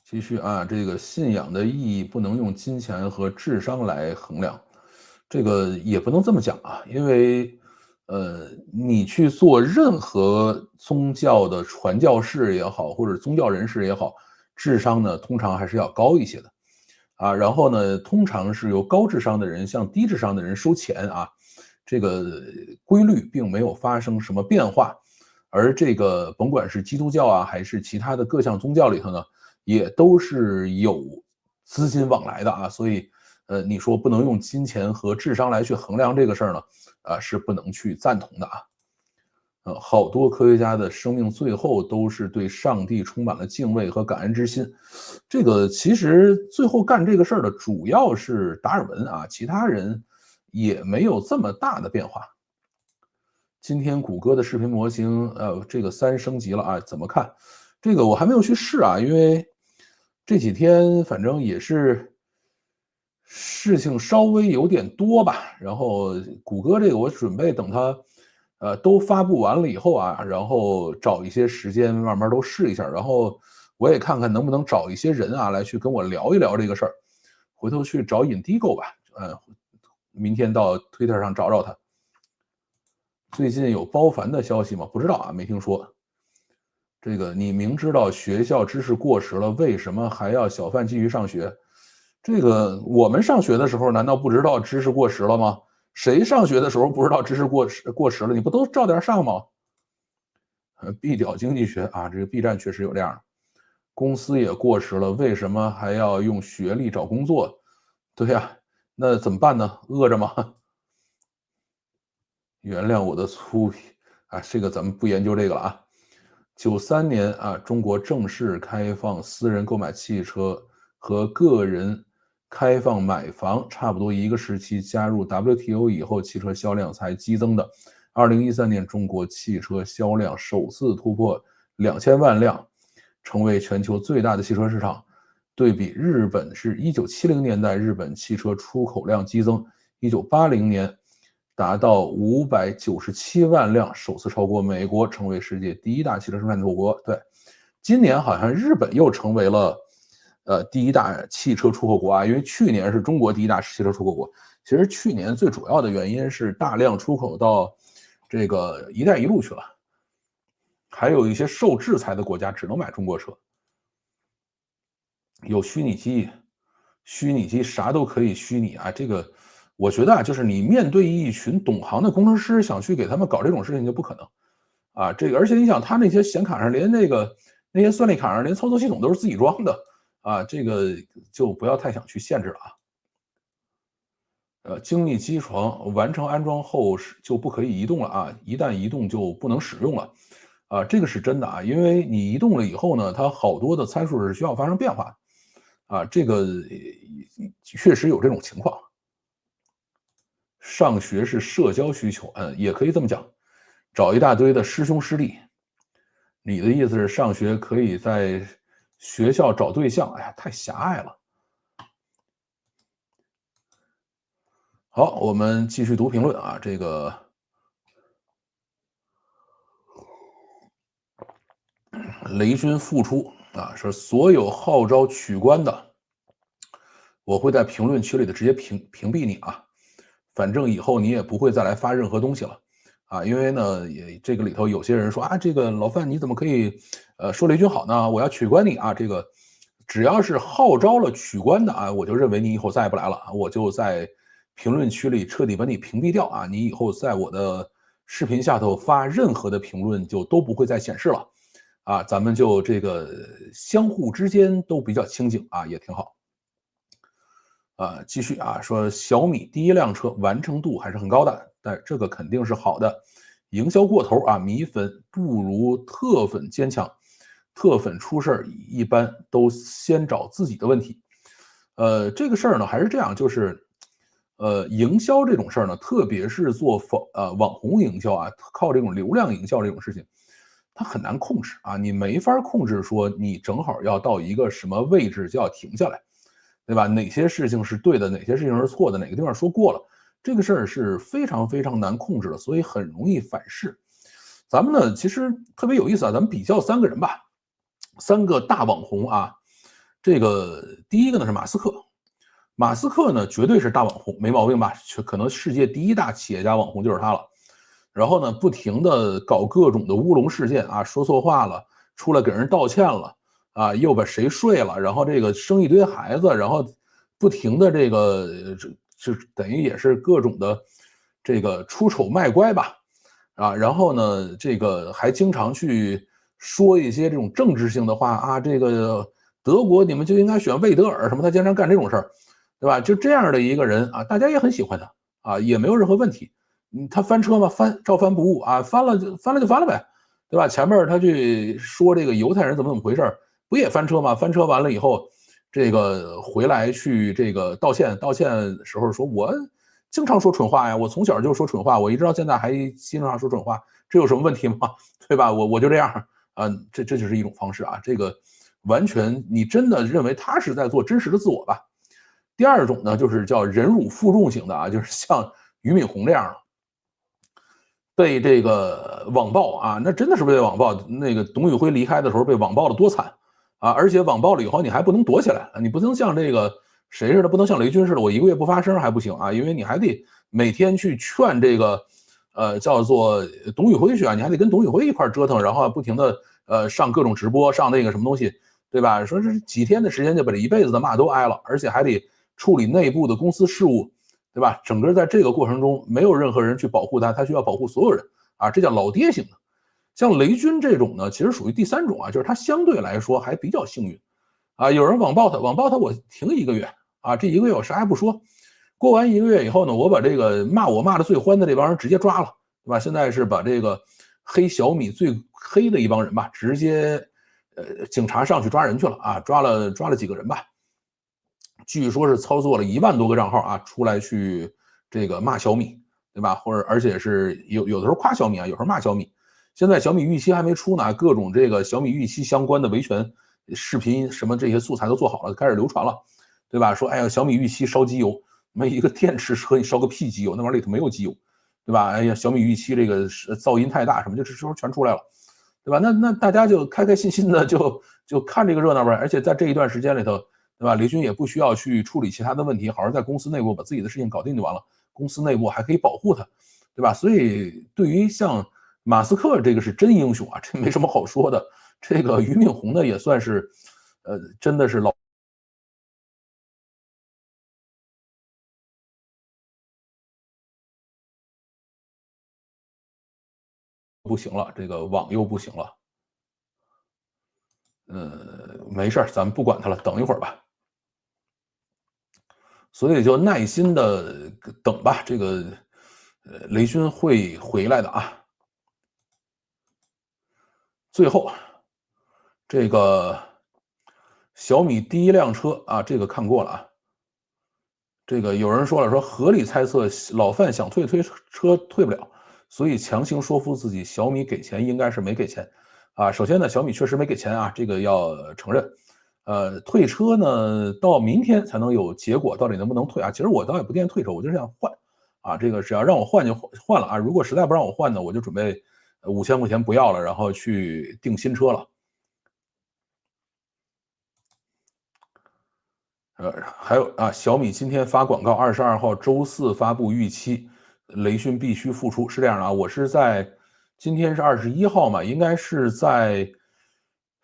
继续这个信仰的意义不能用金钱和智商来衡量，这个也不能这么讲啊，因为你去做任何宗教的传教士也好，或者宗教人士也好，智商呢通常还是要高一些的然后呢，通常是由高智商的人向低智商的人收钱这个规律并没有发生什么变化，而这个甭管是基督教还是其他的各项宗教里头呢。也都是有资金往来的所以你说不能用金钱和智商来去衡量这个事儿呢，是不能去赞同的好多科学家的生命最后都是对上帝充满了敬畏和感恩之心。这个其实最后干这个事儿的主要是达尔文其他人也没有这么大的变化。今天谷歌的视频模型这个3升级了怎么看？这个我还没有去试因为这几天反正也是事情稍微有点多吧，然后谷歌这个我准备等它都发布完了以后啊，然后找一些时间慢慢都试一下，然后我也看看能不能找一些人啊来去跟我聊一聊这个事儿，回头去找Indigo吧，明天到 Twitter 上找找他。最近有包凡的消息吗？不知道啊，没听说。这个你明知道学校知识过时了，为什么还要小范继续上学？这个我们上学的时候难道不知道知识过时了吗？谁上学的时候不知道知识过时了？你不都照点上吗？B 屌经济学啊，这个 B 站确实有这样的。公司也过时了，为什么还要用学历找工作？对呀，那怎么办呢？饿着吗？原谅我的粗鄙啊，这个咱们不研究这个了啊。93年啊，中国正式开放私人购买汽车和个人开放买房，差不多一个时期。加入 WTO 以后，汽车销量才激增的。2013年，中国汽车销量首次突破2000万辆，成为全球最大的汽车市场。对比日本是1970年代，日本汽车出口量激增，1980年达到597万辆，首次超过美国，成为世界第一大汽车生产国。对，今年好像日本又成为了第一大汽车出口国啊，因为去年是中国第一大汽车出口国。其实去年最主要的原因是大量出口到这个“一带一路”去了，还有一些受制裁的国家只能买中国车。有虚拟机，虚拟机啥都可以虚拟啊。这个我觉得啊，就是你面对一群懂行的工程师，想去给他们搞这种事情就不可能啊。这个而且你想，他那些显卡上连那些算力卡上连操作系统都是自己装的啊，这个就不要太想去限制了啊。精密机床完成安装后就不可以移动了啊，一旦移动就不能使用了啊，这个是真的啊，因为你移动了以后呢，它好多的参数是需要发生变化的。啊，这个确实有这种情况。上学是社交需求，也可以这么讲，找一大堆的师兄师弟。你的意思是上学可以在学校找对象？哎呀，太狭隘了。好，我们继续读评论啊。这个雷军复出啊，说所有号召取关的，我会在评论区里的直接屏蔽你啊，反正以后你也不会再来发任何东西了啊，因为呢，也这个里头有些人说啊，这个老范你怎么可以说雷军好呢？我要取关你啊，这个只要是号召了取关的啊，我就认为你以后再也不来了，我就在评论区里彻底把你屏蔽掉啊，你以后在我的视频下头发任何的评论就都不会再显示了啊，咱们就这个相互之间都比较清静啊，也挺好。继续啊，说小米第一辆车完成度还是很高的，但这个肯定是好的。营销过头啊，米粉不如特粉坚强，特粉出事儿一般都先找自己的问题。这个事儿呢还是这样，就是营销这种事儿呢，特别是做网红营销啊，靠这种流量营销这种事情，它很难控制啊，你没法控制说你正好要到一个什么位置就要停下来。对吧？哪些事情是对的，哪些事情是错的，哪个地方说过了，这个事儿是非常非常难控制的，所以很容易反噬。咱们呢，其实特别有意思啊，咱们比较3个人吧，3个大网红啊。这个第一个呢是马斯克，马斯克呢绝对是大网红，没毛病吧？可能世界第一大企业家网红就是他了。然后呢，不停的搞各种的乌龙事件啊，说错话了，出来给人道歉了。啊，又把谁睡了，然后这个生一堆孩子，然后不停的这个就等于也是各种的这个出丑卖乖吧，啊，然后呢，这个还经常去说一些这种政治性的话啊，这个德国你们就应该选魏德尔什么，他经常干这种事儿，对吧？就这样的一个人啊，大家也很喜欢他啊，也没有任何问题。他翻车吗？翻，照翻不误啊，翻了就翻了呗，对吧？前面他去说这个犹太人怎么回事，不也翻车吗？翻车完了以后，这个回来去这个道歉时候说，我经常说蠢话呀，我从小就说蠢话，我一直到现在还经常说蠢话，这有什么问题吗？对吧？我就这样啊，这就是一种方式啊，这个完全你真的认为他是在做真实的自我吧？第二种呢，就是叫忍辱负重型的啊，就是像俞敏洪这样的。被这个网暴啊，那真的是被网暴。那个董宇辉离开的时候被网暴的多惨啊！而且网暴了以后，你还不能躲起来，你不能像这个谁似的，不能像雷军似的，我一个月不发声还不行啊，因为你还得每天去劝这个叫做董宇辉去啊，你还得跟董宇辉一块折腾，然后不停的上各种直播，上那个什么东西，对吧？说这几天的时间就把这一辈子的骂都挨了，而且还得处理内部的公司事务。对吧？整个在这个过程中，没有任何人去保护他，他需要保护所有人啊，这叫老爹型的。像雷军这种呢，其实属于第三种啊，就是他相对来说还比较幸运啊。有人网暴他，网暴他，我停一个月啊，这一个月我啥也不说。过完一个月以后呢，我把这个骂我骂的最欢的这帮人直接抓了，对吧？现在是把这个黑小米最黑的一帮人吧，直接警察上去抓人去了啊，抓了几个人吧。据说是操作了1万多个账号啊，出来去这个骂小米，对吧？或者而且是有的时候夸小米啊，有时候骂小米。现在小米预期还没出呢，各种这个小米预期相关的维权视频什么这些素材都做好了，开始流传了，对吧？说哎呀，小米预期烧机油，没一个电池车你烧个屁机油，那玩意儿里头没有机油，对吧？哎呀，小米预期这个噪音太大，什么就这时候全出来了，对吧？那大家就开开心心的就看这个热闹呗。而且在这一段时间里头，对吧？雷军也不需要去处理其他的问题，好好在公司内部把自己的事情搞定就完了。公司内部还可以保护他，对吧？所以对于像马斯克这个是真英雄啊，这没什么好说的。这个俞敏洪呢也算是，真的是老不行了，这个网又不行了。没事咱们不管他了，等一会儿吧。所以就耐心的等吧，这个雷军会回来的啊。最后，这个小米第一辆车啊，这个看过了啊。这个有人说了，说合理猜测老范想推车退不了，所以强行说服自己小米给钱，应该是没给钱啊。首先呢，小米确实没给钱啊，这个要承认。退车呢，到明天才能有结果，到底能不能退啊？其实我倒也不建议退车，我就是想换啊。这个只要让我换就换了啊。如果实在不让我换呢，我就准备5000块钱不要了，然后去订新车了。还有啊，小米今天发广告，22号周四发布预期，雷军必须复出，是这样的啊。我是在今天是21号嘛，应该是在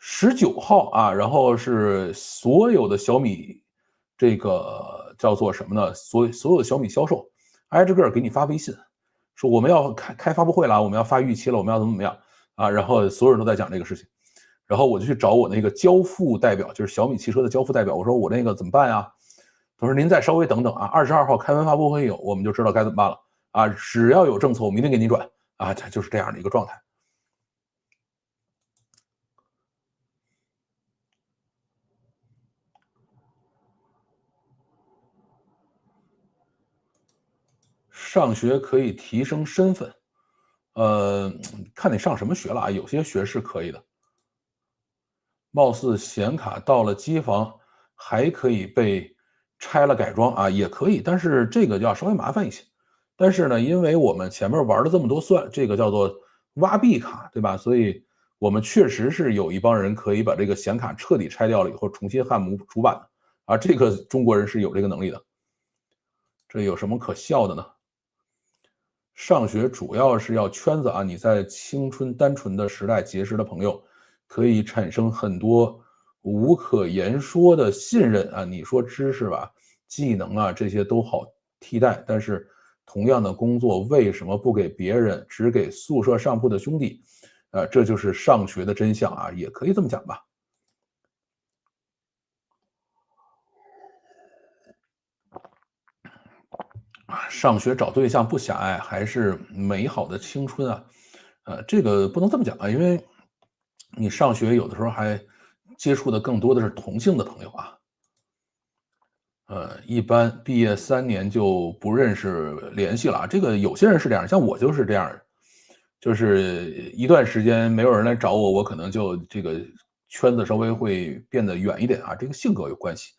19号啊，然后是所有的小米这个叫做什么呢？所有的小米销售挨着个给你发微信，说我们要开发布会了，我们要发预期了，我们要怎么样啊？然后所有人都在讲这个事情。然后我就去找我那个交付代表，就是小米汽车的交付代表，我说我那个怎么办呀？他说您再稍微等等啊，22号开完发布会有，我们就知道该怎么办了啊。只要有政策，我们一定给你转啊，它就是这样的一个状态。上学可以提升身份，呃，看你上什么学了啊，有些学是可以的。貌似显卡到了机房还可以被拆了改装啊，也可以，但是这个要稍微麻烦一些。但是呢，因为我们前面玩了这么多算，这个叫做挖币卡，对吧？所以我们确实是有一帮人可以把这个显卡彻底拆掉了以后重新焊模主板的啊，这个中国人是有这个能力的。这有什么可笑的呢？上学主要是要圈子啊，你在青春单纯的时代结识的朋友，可以产生很多无可言说的信任啊。你说知识吧、技能啊这些都好替代，但是同样的工作为什么不给别人，只给宿舍上铺的兄弟？这就是上学的真相啊，也可以这么讲吧。上学找对象不狭隘，还是美好的青春啊。这个不能这么讲啊，因为你上学有的时候还接触的更多的是同性的朋友啊。一般毕业3年就不认识联系了啊，这个有些人是这样，像我就是这样，就是一段时间没有人来找我，我可能就这个圈子稍微会变得远一点啊，这个性格有关系。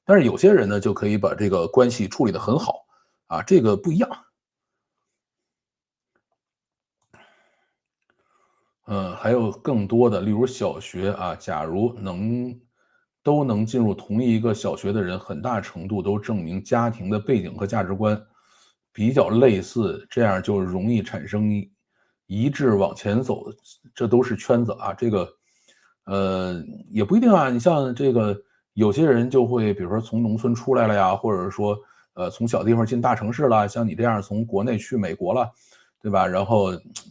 但是有些人呢，就可以把这个关系处理得很好啊，这个不一样。还有更多的，例如小学啊，假如都能进入同一个小学的人，很大程度都证明家庭的背景和价值观比较类似，这样就容易产生一致往前走，这都是圈子啊。这个，也不一定啊。你像这个有些人就会，比如说从农村出来了呀，或者说从小地方进大城市了，像你这样从国内去美国了，对吧？然后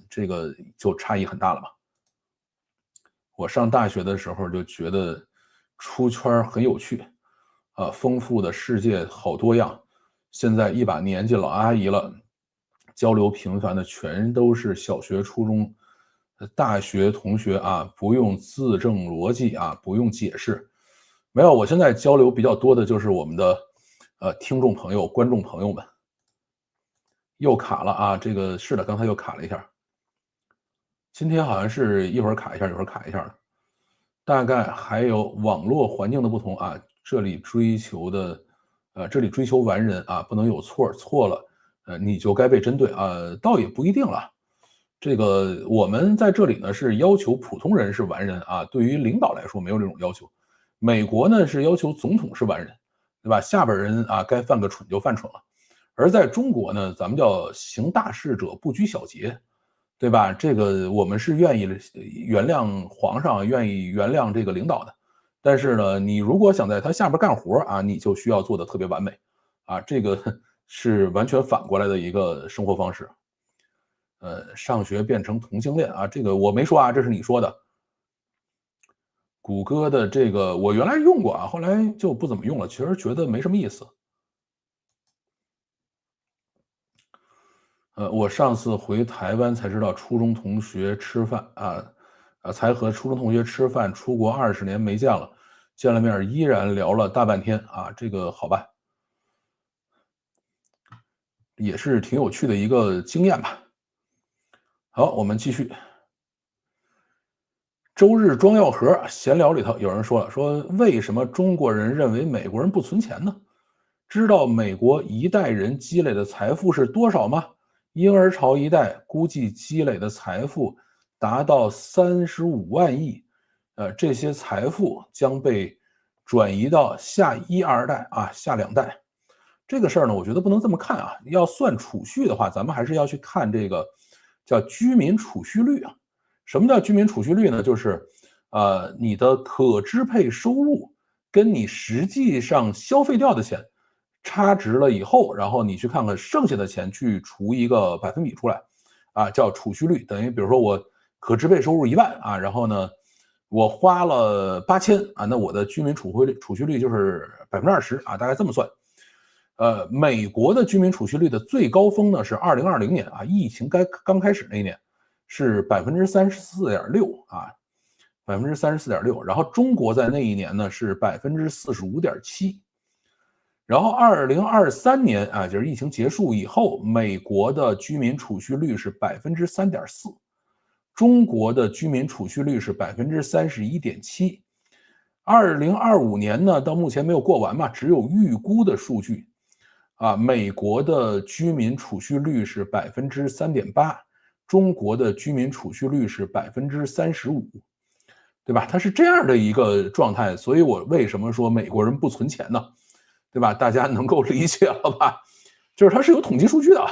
这个就差异很大了嘛。我上大学的时候就觉得出圈很有趣，丰富的世界好多样。现在一把年纪老阿姨了，交流频繁的全都是小学、初中、大学同学啊，不用字正逻辑啊，不用解释。没有，我现在交流比较多的就是我们的听众朋友、观众朋友们。又卡了啊，这个是的，刚才又卡了一下。今天好像是一会儿卡一下，一会儿卡一下的。大概还有网络环境的不同啊，这里追求完人啊，不能有错，错了，你就该被针对啊，倒也不一定了。这个我们在这里呢是要求普通人是完人啊，对于领导来说没有这种要求。美国呢是要求总统是完人，对吧？下边人啊该犯个蠢就犯蠢了。而在中国呢，咱们叫行大事者不拘小节，对吧？这个我们是愿意原谅皇上，愿意原谅这个领导的。但是呢，你如果想在他下边干活啊，你就需要做的特别完美，啊，这个是完全反过来的一个生活方式。上学变成同性恋啊，这个我没说啊，这是你说的。谷歌的这个我原来用过啊，后来就不怎么用了，其实觉得没什么意思。我上次回台湾才知道初中同学吃饭啊，才和初中同学吃饭，出国20年没见了，见了面依然聊了大半天啊，这个好吧，也是挺有趣的一个经验吧。好，我们继续。周日装药盒闲聊里头有人说了，说为什么中国人认为美国人不存钱呢？知道美国一代人积累的财富是多少吗？婴儿潮一代估计积累的财富达到35万亿，这些财富将被转移到下一二代啊，下两代。这个事儿呢，我觉得不能这么看啊。要算储蓄的话，咱们还是要去看这个叫居民储蓄率啊。什么叫居民储蓄率呢？就是你的可支配收入跟你实际上消费掉的钱差值了以后，然后你去看看剩下的钱去除一个百分比出来，啊，叫储蓄率。等于比如说我可支配收入1万啊，然后呢，我花了8000啊，那我的居民储蓄率就是20%啊，大概这么算。美国的居民储蓄率的最高峰呢是2020年啊，疫情刚开始那一年是34.6%啊，34.6%。然后中国在那一年呢是45.7%。然后2023年啊，就是疫情结束以后，美国的居民储蓄率是3.4%，中国的居民储蓄率是31.7%。2025年呢，到目前没有过完嘛，只有预估的数据。啊，美国的居民储蓄率是3.8%，中国的居民储蓄率是35%，对吧？它是这样的一个状态，所以我为什么说美国人不存钱呢？对吧？大家能够理解了吧？就是它是有统计数据的。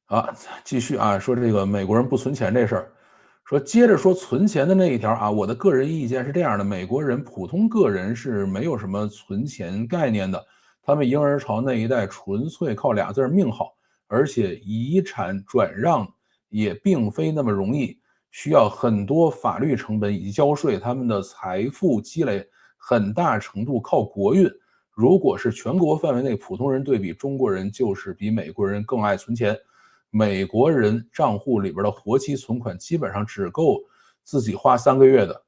啊，继续啊，说这个美国人不存钱这事儿，说接着说存钱的那一条啊，我的个人意见是这样的：美国人普通个人是没有什么存钱概念的，他们婴儿潮那一代纯粹靠俩字命好，而且遗产转让也并非那么容易，需要很多法律成本以及交税，他们的财富积累很大程度靠国运。如果是全国范围内普通人对比，中国人就是比美国人更爱存钱。美国人账户里边的活期存款基本上只够自己花3个月的，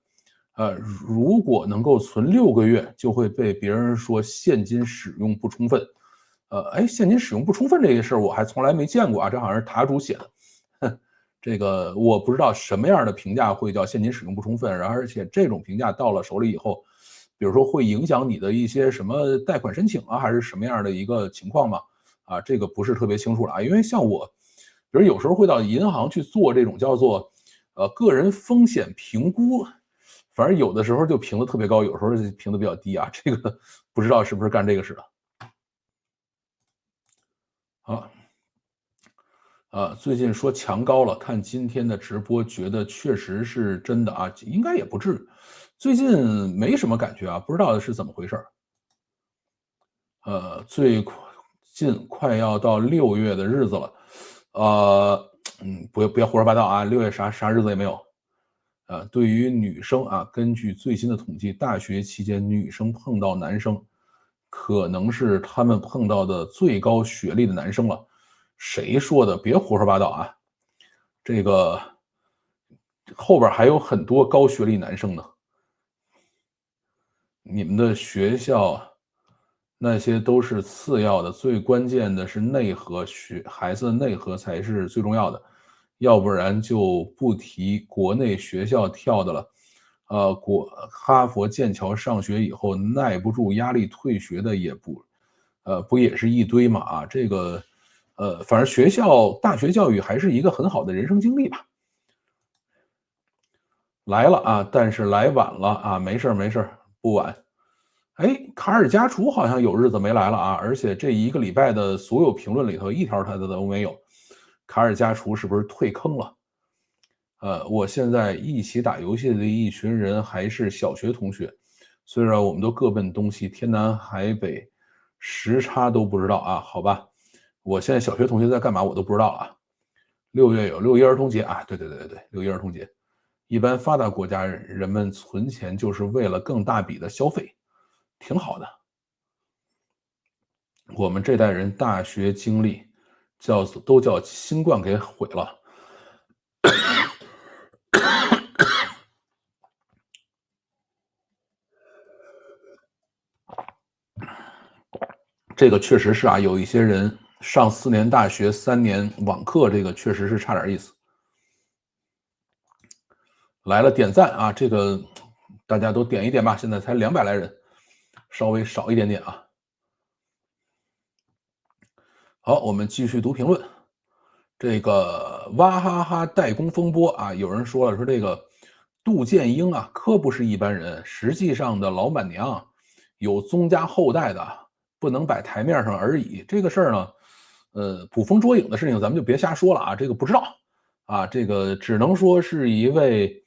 如果能够存6个月，就会被别人说现金使用不充分。现金使用不充分这个事儿我还从来没见过啊，这好像是塔主写的。这个我不知道什么样的评价会叫现金使用不充分，而且这种评价到了手里以后，比如说会影响你的一些什么贷款申请啊，还是什么样的一个情况吗？啊，这个不是特别清楚了啊，因为像我。比如有时候会到银行去做这种叫做个人风险评估，反正有的时候就评的特别高，有时候就评的比较低啊，这个不知道是不是干这个事的。好，最近说墙高了，看今天的直播，觉得确实是真的啊，应该也不至于。最近没什么感觉啊，不知道是怎么回事儿。最近快要到6月的日子了，不要胡说八道啊，6月啥日子也没有。对于女生啊，根据最新的统计，大学期间女生碰到男生，可能是他们碰到的最高学历的男生了。谁说的？别胡说八道啊！这个后边还有很多高学历男生呢。你们的学校那些都是次要的，最关键的是内核，孩子的内核才是最重要的，要不然就不提国内学校跳的了。哈佛、剑桥上学以后耐不住压力退学的也不也是一堆嘛啊？这个反正大学教育还是一个很好的人生经历吧。来了啊，但是来晚了啊，没事没事不晚。哎，卡尔加楚好像有日子没来了啊，而且这一个礼拜的所有评论里头一条他的都没有。卡尔加楚是不是退坑了？我现在一起打游戏的一群人还是小学同学，虽然我们都各奔东西，天南海北，时差都不知道啊。好吧，我现在小学同学在干嘛我都不知道啊。6月有6一儿童节啊，对，6一儿童节。一般发达国家人们存钱就是为了更大笔的消费，挺好的。我们这代人大学经历都叫新冠给毁了。这个确实是啊，有一些人上4年大学3年网课，这个确实是差点意思。来了点赞啊，这个大家都点一点吧，现在才200来人，稍微少一点点啊。好，我们继续读评论。这个哇哈哈代工风波啊，有人说了，说这个杜建英啊，可不是一般人，实际上的老板娘有宗家后代的，不能摆台面上而已。这个事儿呢，捕风捉影的事情咱们就别瞎说了啊，这个不知道啊，这个只能说是一位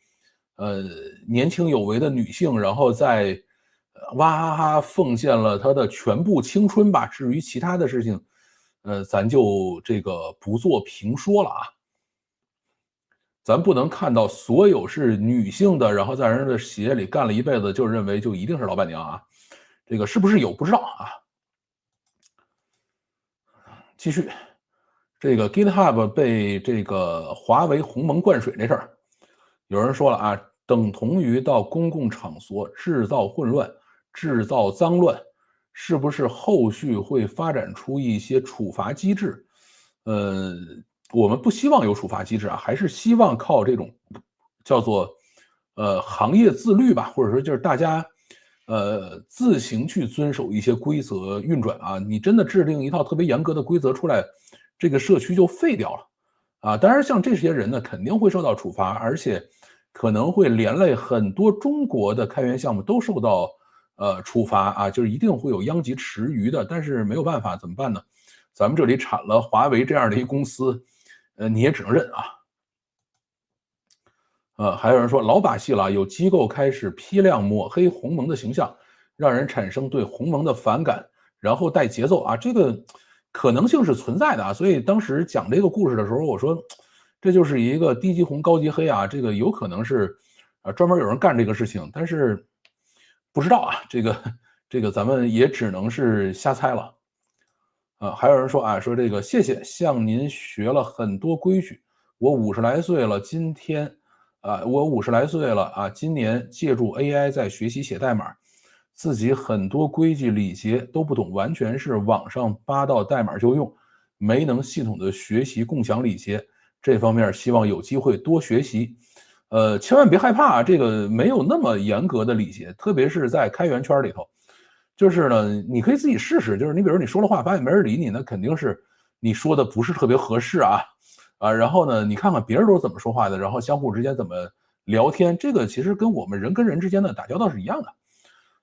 年轻有为的女性，然后在哇哈哈奉献了她的全部青春吧。至于其他的事情，咱就这个不做评说了啊。咱不能看到所有是女性的，然后在人的企业里干了一辈子，就认为就一定是老板娘啊。这个是不是有不知道啊？继续，这个 GitHub 被这个华为鸿蒙灌水这事儿，有人说了啊，等同于到公共场所制造混乱、制造脏乱，是不是后续会发展出一些处罚机制？我们不希望有处罚机制啊，还是希望靠这种叫做行业自律吧，或者说就是大家自行去遵守一些规则运转啊。你真的制定一套特别严格的规则出来，这个社区就废掉了啊。当然，像这些人呢，肯定会受到处罚，而且可能会连累很多中国的开源项目都受到处罚啊，就是一定会有殃及池鱼的。但是没有办法，怎么办呢？咱们这里产了华为这样的一公司，你也只能认啊。还有人说老把戏了，有机构开始批量抹黑鸿蒙的形象，让人产生对鸿蒙的反感，然后带节奏啊，这个可能性是存在的啊。所以当时讲这个故事的时候，我说这就是一个低级红高级黑啊，这个有可能是专门有人干这个事情，但是不知道啊，这个咱们也只能是瞎猜了。还有人说啊，说这个谢谢，向您学了很多规矩。我50来岁了，我50来岁了啊，今年借助 AI 在学习写代码，自己很多规矩礼节都不懂，完全是网上扒到代码就用，没能系统的学习共享礼节。这方面希望有机会多学习。千万别害怕啊，这个没有那么严格的礼节，特别是在开源圈里头。就是呢，你可以自己试试。就是你比如你说了话，发现没人理你，那肯定是你说的不是特别合适啊。啊，然后呢，你看看别人都是怎么说话的，然后相互之间怎么聊天，这个其实跟我们人跟人之间的打交道是一样的，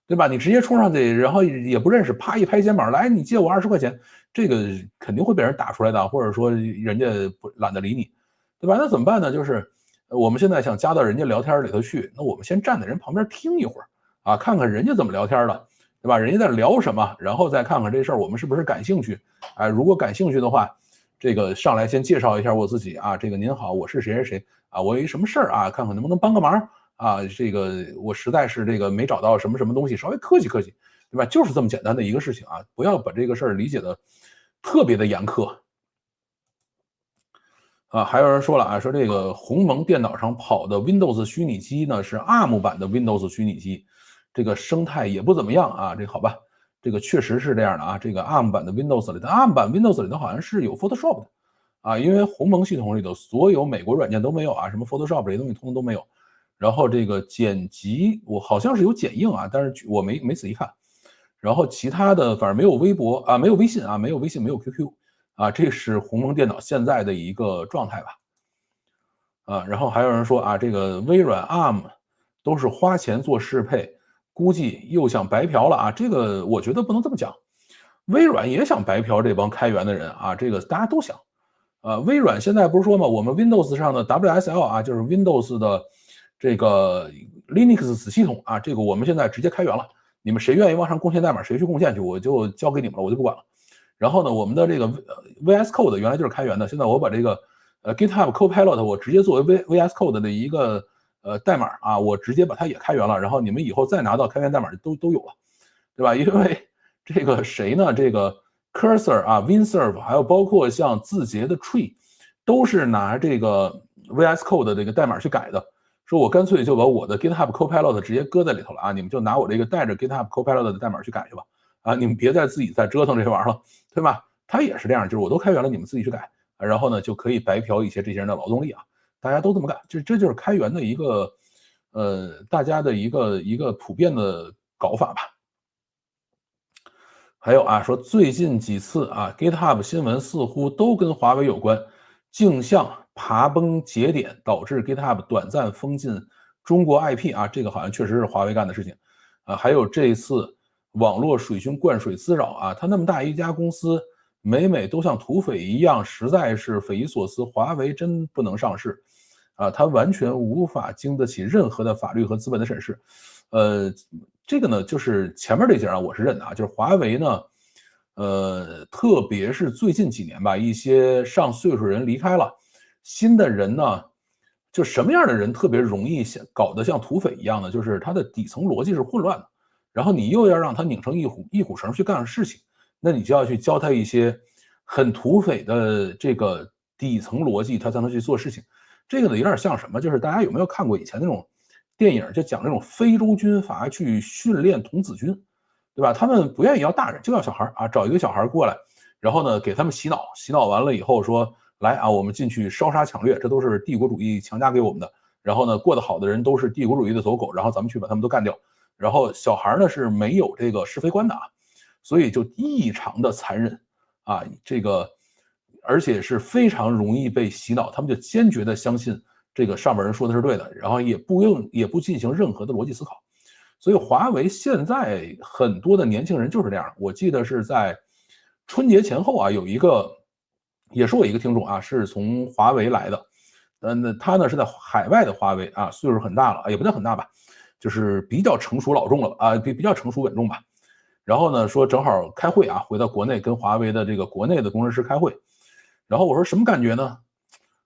对吧？你直接冲上去，然后也不认识，啪一拍肩膀，来，你借我20块钱，这个肯定会被人打出来的，或者说人家不懒得理你，对吧？那怎么办呢？就是我们现在想加到人家聊天里头去，那我们先站在人旁边听一会儿啊，看看人家怎么聊天的，对吧？人家在聊什么，然后再看看这事儿我们是不是感兴趣。哎，如果感兴趣的话，这个上来先介绍一下我自己啊，这个您好，我是谁谁谁啊，我有一什么事儿啊，看看能不能帮个忙啊，这个我实在是这个没找到什么什么东西，稍微客气客气，对吧？就是这么简单的一个事情啊，不要把这个事儿理解的特别的严苛。啊，还有人说了啊，说这个鸿蒙电脑上跑的 Windows 虚拟机呢是 ARM 版的 Windows 虚拟机，这个生态也不怎么样啊。这好吧，这个确实是这样的啊。这个 ARM 版的 Windows 里的 ARM 版 Windows 里头好像是有 Photoshop 的啊，因为鸿蒙系统里头所有美国软件都没有啊，什么 Photoshop 这些东西通通都没有。然后这个剪辑我好像是有剪映啊，但是我没仔细看。然后其他的反正没有微博啊，没有微信啊，没有微信，没有 QQ 啊，这是鸿蒙电脑现在的一个状态吧。啊，然后还有人说啊，这个微软 ARM 都是花钱做适配，估计又想白嫖了啊。这个我觉得不能这么讲，微软也想白嫖这帮开源的人啊，这个大家都想。微软现在不是说嘛，我们 Windows 上的 WSL 啊，就是 Windows 的这个 Linux 子系统啊，这个我们现在直接开源了，你们谁愿意往上贡献代码，谁去贡献去，我就交给你们了，我就不管了。然后呢，我们的这个VS Code 原来就是开源的，现在我把这个GitHub Copilot 我直接作为 VS Code 的一个代码啊，我直接把它也开源了，然后你们以后再拿到开源代码都有了，对吧？因为这个谁呢？这个 Cursor 啊，Windsurf，还有包括像字节的 Tree，都是拿这个 VS Code 的这个代码去改的。说我干脆就把我的 GitHub Copilot 直接搁在里头了啊，你们就拿我这个带着 GitHub Copilot 的代码去改去吧。啊，你们别再自己再折腾这玩意儿了，对吧？它也是这样，就是我都开源了，你们自己去改，然后呢就可以白嫖一些这些人的劳动力啊，大家都这么干，这就是开源的一个大家的一个普遍的搞法吧。还有啊，说最近几次啊，GitHub 新闻似乎都跟华为有关，镜像爬崩节点导致 GitHub 短暂封禁中国 IP 啊，这个好像确实是华为干的事情啊。还有这一次网络水军灌水滋扰啊，它那么大一家公司，每都像土匪一样，实在是匪夷所思。华为真不能上市啊，它完全无法经得起任何的法律和资本的审视。这个呢，就是前面这节啊，我是认的啊，就是华为呢，特别是最近几年吧，一些上岁数人离开了，新的人呢，就什么样的人特别容易搞得像土匪一样的，就是他的底层逻辑是混乱的，然后你又要让他拧成一股绳去干事情，那你就要去教他一些很土匪的这个底层逻辑，他才能去做事情。这个呢，有点像什么？就是大家有没有看过以前那种电影，就讲那种非洲军阀去训练童子军，对吧？他们不愿意要大人，就要小孩啊，找一个小孩过来，然后呢，给他们洗脑，洗脑完了以后说，来啊，我们进去烧杀抢掠，这都是帝国主义强加给我们的。然后呢，过得好的人都是帝国主义的走狗，然后咱们去把他们都干掉。然后小孩呢是没有这个是非观的啊，所以就异常的残忍啊，这个而且是非常容易被洗脑，他们就坚决的相信这个上边人说的是对的，然后也不进行任何的逻辑思考。所以华为现在很多的年轻人就是这样。我记得是在春节前后啊，有一个也是我一个听众啊，是从华为来的，那他呢是在海外的华为啊，岁数很大了，也不叫很大吧，就是比较成熟老重了啊，比较成熟稳重吧。然后呢说正好开会啊，回到国内跟华为的这个国内的工程师开会，然后我说什么感觉呢？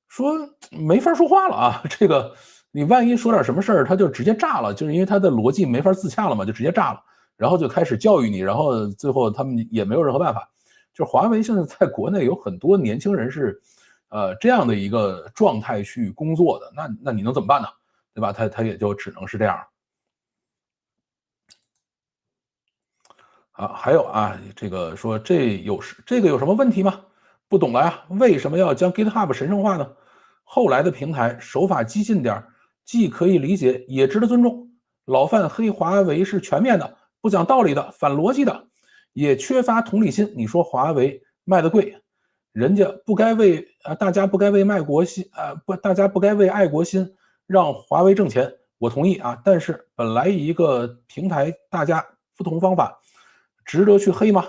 说没法说话了啊，这个你万一说点什么事儿，他就直接炸了，就是因为他的逻辑没法自洽了嘛，就直接炸了，然后就开始教育你，然后最后他们也没有任何办法。就是华为现在在国内有很多年轻人是，这样的一个状态去工作的，那你能怎么办呢？对吧？他也就只能是这样。啊，还有啊，这个说这个有什么问题吗？不懂了呀，为什么要将 GitHub 神圣化呢？后来的平台手法激进点既可以理解，也值得尊重。老范黑华为是全面的，不讲道理的，反逻辑的，也缺乏同理心。你说华为卖的贵，人家不该为大家不该为卖国心不，大家不该为爱国心让华为挣钱，我同意啊。但是本来一个平台，大家不同方法，值得去黑吗？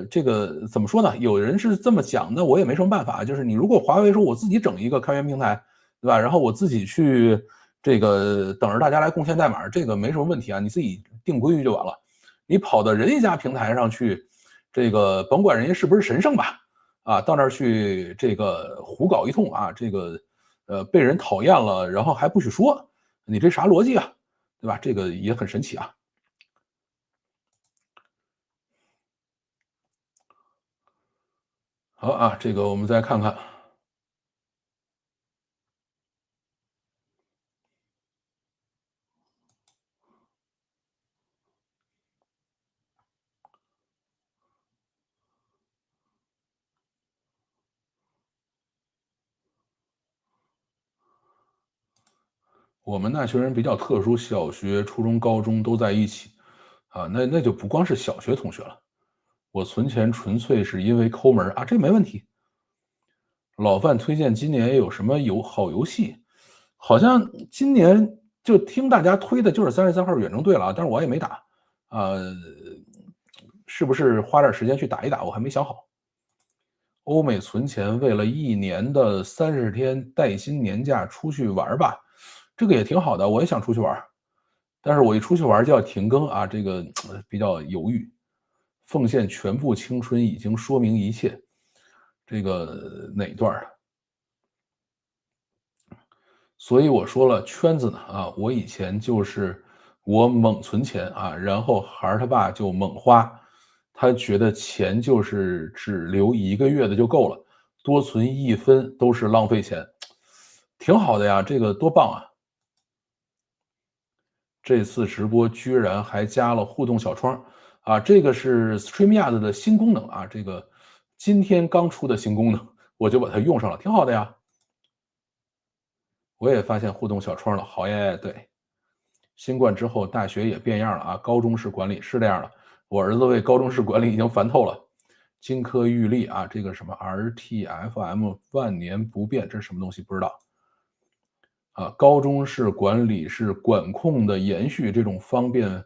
这个怎么说呢？有人是这么讲的，我也没什么办法。就是你如果华为说我自己整一个开源平台，对吧？然后我自己去这个等着大家来贡献代码，这个没什么问题啊，你自己定规矩就完了。你跑到人家平台上去，这个甭管人家是不是神圣吧，啊，到那儿去这个胡搞一通啊，这个被人讨厌了，然后还不许说，你这啥逻辑啊？对吧？这个也很神奇啊。好啊，这个我们再看看。我们那群人比较特殊，小学、初中、高中都在一起，啊，那就不光是小学同学了。我存钱纯粹是因为抠门啊，这没问题。老范推荐今年有什么好游戏？好像今年就听大家推的就是33号远征队了啊，但是我也没打，是不是花点时间去打一打？我还没想好。欧美存钱，为了1年的30天带薪年假出去玩吧，这个也挺好的，我也想出去玩，但是我一出去玩就要停更啊，这个比较犹豫。奉献全部青春已经说明一切，这个哪段啊？所以我说了圈子呢啊，我以前就是我猛存钱啊，然后孩儿他爸就猛花，他觉得钱就是只留1个月的就够了，多存1分都是浪费钱，挺好的呀，这个多棒啊！这次直播居然还加了互动小窗啊，这个是 StreamYard 的新功能啊，这个今天刚出的新功能，我就把它用上了，挺好的呀。我也发现互动小窗了，好耶！对，新冠之后大学也变样了啊，高中式管理是这样的。我儿子为高中式管理已经烦透了。金科玉律啊，这个什么 RTFM 万年不变，这是什么东西？不知道。啊，高中式管理是管控的延续，这种方便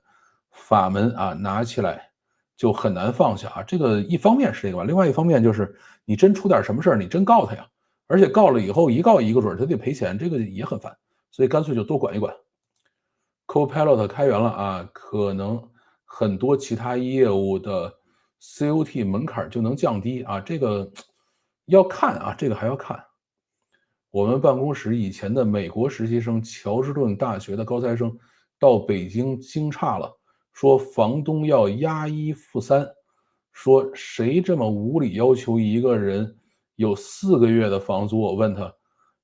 法门啊，拿起来就很难放下啊。这个一方面是这个吧，另外一方面就是你真出点什么事儿，你真告他呀，而且告了以后一告一个准儿，他得赔钱，这个也很烦，所以干脆就多管一管。Copilot 开源了啊，可能很多其他业务的 COT 门槛就能降低啊，这个要看啊，这个还要看。我们办公室以前的美国实习生，乔治顿大学的高材生，到北京惊诧了，说房东要押1付3，说谁这么无理要求一个人有4个月的房租？我问他，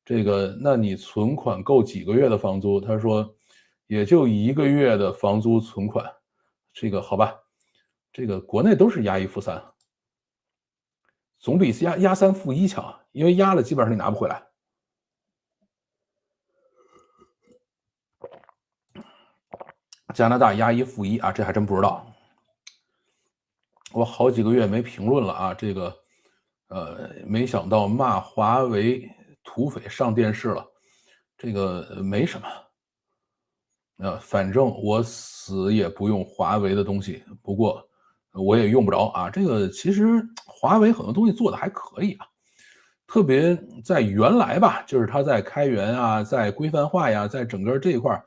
这个那你存款够几个月的房租？他说也就1个月的房租存款，这个好吧，这个国内都是押1付3，总比押3付1强，因为押了基本上你拿不回来。加拿大押1付1啊，这还真不知道。我好几个月没评论了啊，这个，没想到骂华为土匪上电视了，这个没什么。反正我死也不用华为的东西，不过我也用不着啊。这个其实华为很多东西做的还可以啊，特别在原来吧，就是它在开源啊，在规范化呀，在整个这一块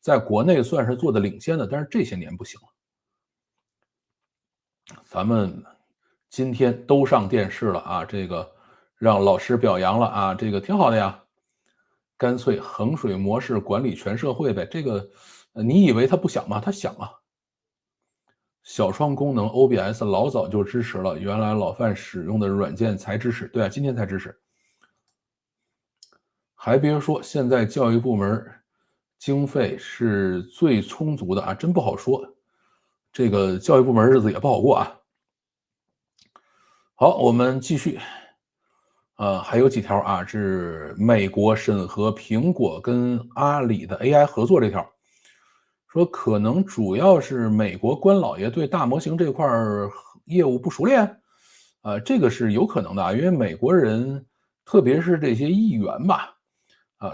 在国内算是做的领先的，但是这些年不行了。咱们今天都上电视了啊，这个让老师表扬了啊，这个挺好的呀。干脆衡水模式管理全社会呗，这个你以为他不想吗？他想啊。小窗功能 OBS 老早就支持了，原来老范使用的软件才支持，对啊，今天才支持。还别说，现在教育部门经费是最充足的啊，真不好说。这个教育部门日子也不好过啊。好，我们继续。还有几条啊，是美国审核苹果跟阿里的 AI 合作这条，说可能主要是美国官老爷对大模型这块业务不熟练，这个是有可能的啊，因为美国人，特别是这些议员吧，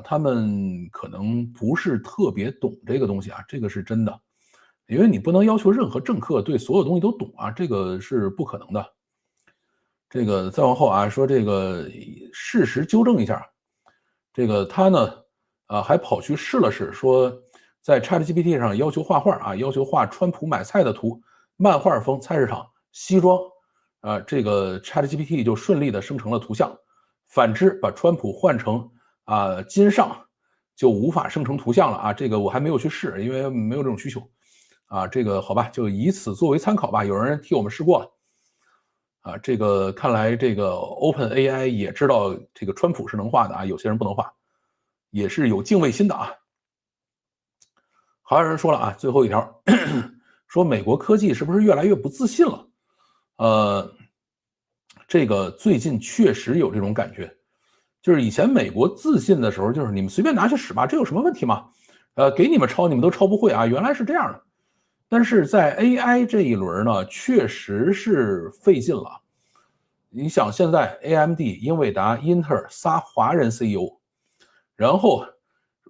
他们可能不是特别懂这个东西啊，这个是真的。因为你不能要求任何政客对所有东西都懂啊，这个是不可能的。这个再往后啊，说这个事实纠正一下，这个他呢，还跑去试了试，说在 ChatGPT 上要求画画啊，要求画川普买菜的图，漫画风菜市场西装，这个 ChatGPT 就顺利的生成了图像。反之，把川普换成金上，就无法生成图像了啊。这个我还没有去试，因为没有这种需求。这个好吧，就以此作为参考吧。有人替我们试过了。这个看来这个 OpenAI 也知道这个川普是能画的啊，有些人不能画，也是有敬畏心的啊。还有人说了啊，最后一条，说美国科技是不是越来越不自信了？这个最近确实有这种感觉，就是以前美国自信的时候，就是你们随便拿去使吧，这有什么问题吗？给你们抄，你们都抄不会啊，原来是这样的。但是在 AI 这一轮呢，确实是费劲了。你想现在 AMD、英伟达、英特尔仨华人 CEO，然后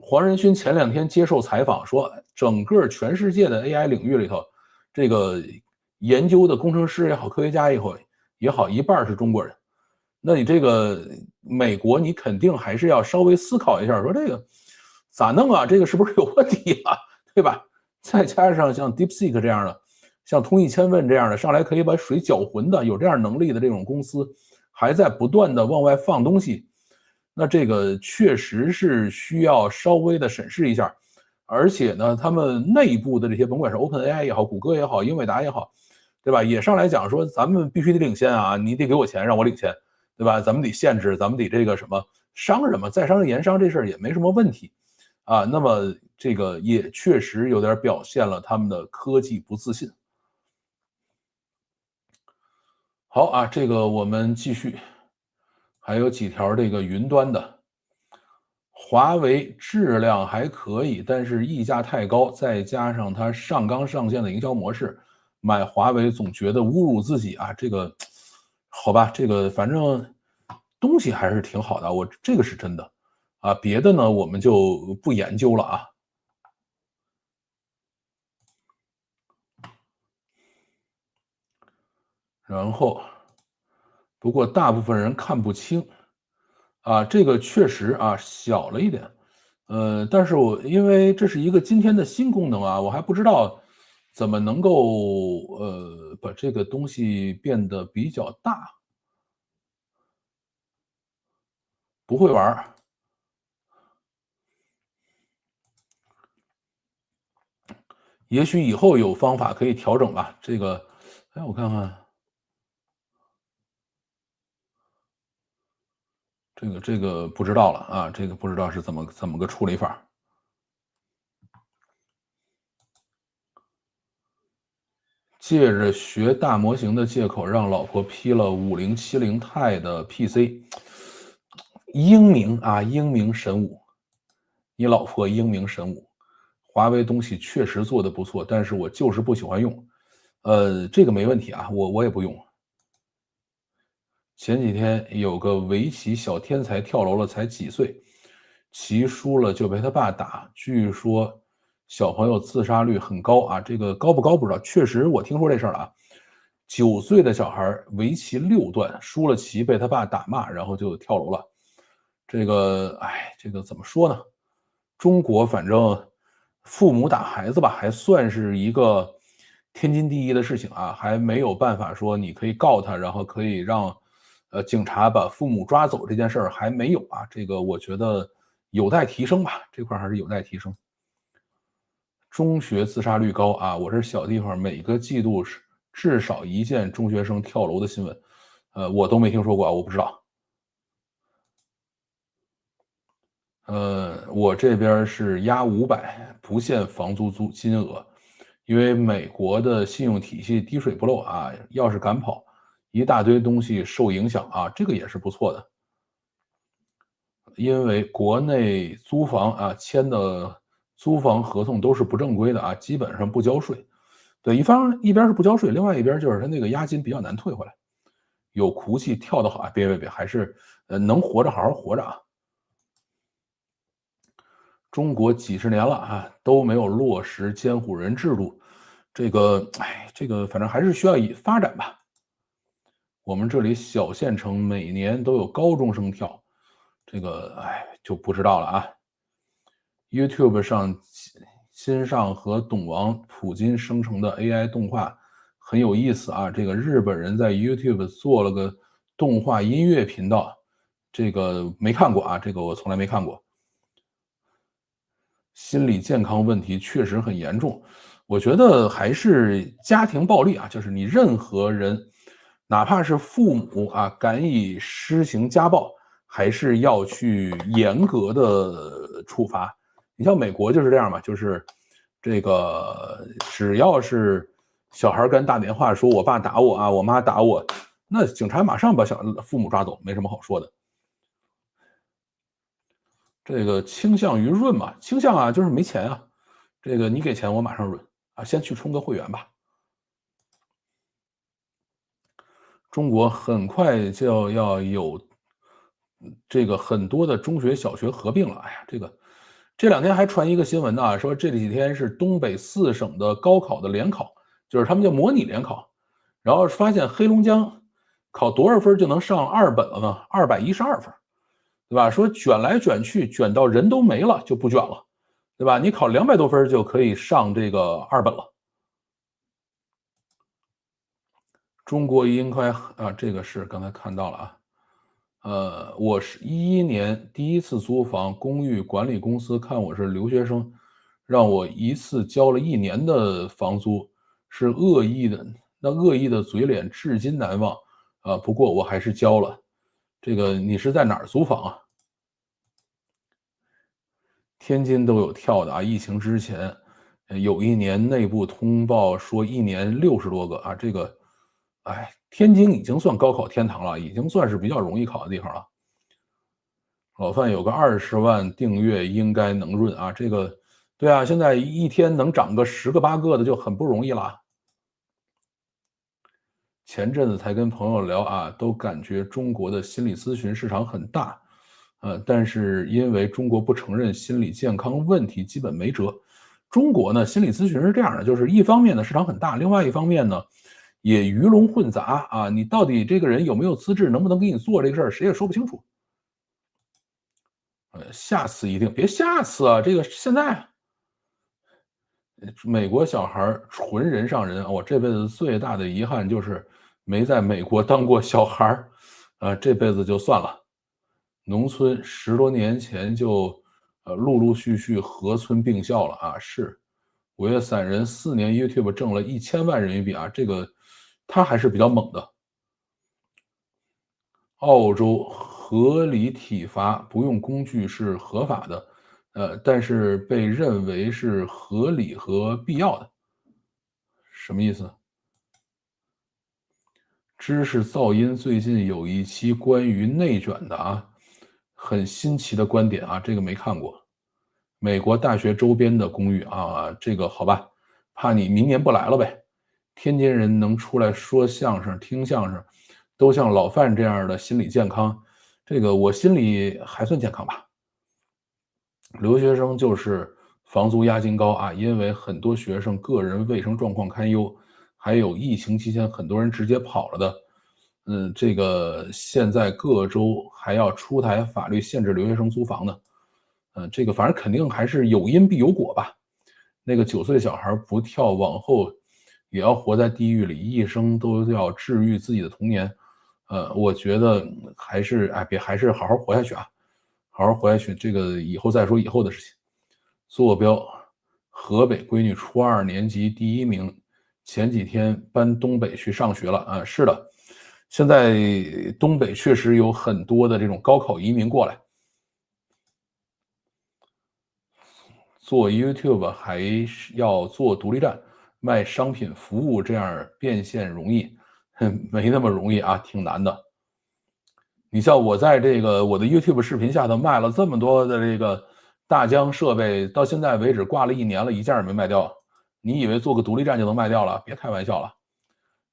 黄仁勋前2天接受采访说，整个全世界的 AI 领域里头，这个研究的工程师也好，科学家也好，一半是中国人。那你这个美国，你肯定还是要稍微思考一下，说这个咋弄啊？这个是不是有问题啊？对吧？再加上像 DeepSeek 这样的，像通义千问这样的，上来可以把水搅浑的，有这样能力的这种公司，还在不断的往外放东西，那这个确实是需要稍微的审视一下。而且呢，他们内部的这些，甭管是 OpenAI 也好，谷歌也好，英伟达也好，对吧？也上来讲说，咱们必须得领先啊，你得给我钱让我领先，对吧？咱们得限制，咱们得这个什么商人嘛，在商言商这事儿也没什么问题啊。那么这个也确实有点表现了他们的科技不自信。好啊，这个我们继续，还有几条这个云端的。华为质量还可以，但是溢价太高，再加上它上纲上线的营销模式，买华为总觉得侮辱自己啊。这个好吧，这个反正东西还是挺好的，我这个是真的啊。别的呢，我们就不研究了啊。然后，不过大部分人看不清这个确实小了一点。但是因为这是一个今天的新功能啊，我还不知道怎么能够把这个东西变得比较大。不会玩儿，也许以后有方法可以调整吧。这个，哎，我看看，这个不知道了啊，这个不知道是怎么个处理法。借着学大模型的借口，让老婆批了5070 Ti 的 PC，英明啊，英明神武，你老婆英明神武。华为东西确实做的不错，但是我就是不喜欢用。这个没问题啊，我也不用。前几天有个围棋小天才跳楼了，才几岁，棋输了就被他爸打。据说小朋友自杀率很高啊，这个高不高不知道，确实我听说这事儿了啊。9岁的小孩围棋6段，输了棋被他爸打骂，然后就跳楼了。这个，哎，这个怎么说呢？中国反正父母打孩子吧，还算是一个天经地义的事情啊，还没有办法说你可以告他，然后可以让警察把父母抓走这件事儿还没有啊。这个我觉得有待提升吧，这块还是有待提升。中学自杀率高啊，我这小地方每个季度是至少一件中学生跳楼的新闻，我都没听说过啊，我不知道。我这边是押500，不限房租金额，因为美国的信用体系滴水不漏啊，要是敢跑，一大堆东西受影响啊，这个也是不错的。因为国内租房签的租房合同都是不正规的啊，基本上不交税。对，一边是不交税，另外一边就是他那个押金比较难退回来。有骨气，跳得好啊！别，还是能活着好好活着啊！中国几十年了啊，都没有落实监护人制度，这个，哎，这个反正还是需要以发展吧。我们这里小县城每年都有高中生跳，这个，哎，就不知道了啊。YouTube 上新上和懂王、普京生成的 AI 动画很有意思啊。这个日本人在 YouTube 做了个动画音乐频道，这个没看过啊，这个我从来没看过。心理健康问题确实很严重，我觉得还是家庭暴力啊，就是你任何人，哪怕是父母啊，敢以施行家暴，还是要去严格的处罚。你像美国就是这样嘛，就是这个只要是小孩干打电话说我爸打我啊，我妈打我，那警察马上把父母抓走，没什么好说的。这个倾向于润嘛，倾向啊，就是没钱啊。这个你给钱我马上润啊，先去充个会员吧。中国很快就要有这个很多的中学、小学合并了。哎呀，这两天还传一个新闻呢，说这几天是东北4省的高考的联考，就是他们叫模拟联考，然后发现黑龙江考多少分就能上二本了呢？212分。对吧？说卷来卷去，卷到人都没了就不卷了，对吧？你考200多分就可以上这个二本了。中国应该啊，这个是刚才看到了啊。我是11年第一次租房，公寓管理公司看我是留学生，让我一次交了1年的房租，是恶意的，那恶意的嘴脸至今难忘啊。不过我还是交了。这个你是在哪儿租房啊？天津都有跳的啊！疫情之前，有一年内部通报说1年60多个啊，这个，哎，天津已经算高考天堂了，已经算是比较容易考的地方了。老范有个20万订阅应该能润啊，这个，对啊，现在一天能涨个10个8个的就很不容易了。前阵子才跟朋友聊啊，都感觉中国的心理咨询市场很大，但是因为中国不承认心理健康问题，基本没辙。中国呢，心理咨询是这样的，就是一方面呢市场很大，另外一方面呢也鱼龙混杂啊，你到底这个人有没有资质，能不能给你做这个事儿，谁也说不清楚。下次一定别下次啊，这个现在美国小孩纯人上人，我这辈子最大的遗憾就是没在美国当过小孩这辈子就算了。农村10多年前就陆陆续续合村并校了啊，是五月散人4年 YouTube 挣了1000万人民币啊，这个他还是比较猛的。澳洲合理体罚不用工具是合法的，但是被认为是合理和必要的，什么意思？知识噪音最近有一期关于内卷的啊，很新奇的观点啊，这个没看过。美国大学周边的公寓啊，这个好吧，怕你明年不来了呗。天津人能出来说相声、听相声，都像老范这样的心理健康，这个我心里还算健康吧。留学生就是房租押金高啊，因为很多学生个人卫生状况堪忧，还有疫情期间很多人直接跑了的。这个现在各州还要出台法律限制留学生租房呢。这个反正肯定还是有因必有果吧。那个9岁小孩不跳，往后也要活在地狱里，一生都要治愈自己的童年。我觉得还是还是好好活下去啊，好好活下去。这个以后再说以后的事情。坐标：河北闺女初2年级第1名，前几天搬东北去上学了啊。是的，现在东北确实有很多的这种高考移民过来。做 YouTube 还是要做独立站，卖商品服务，这样变现容易？没那么容易啊，挺难的。你像我在这个我的 YouTube 视频下头卖了这么多的这个大疆设备，到现在为止挂了1年了，一件也没卖掉。你以为做个独立站就能卖掉了？别开玩笑了，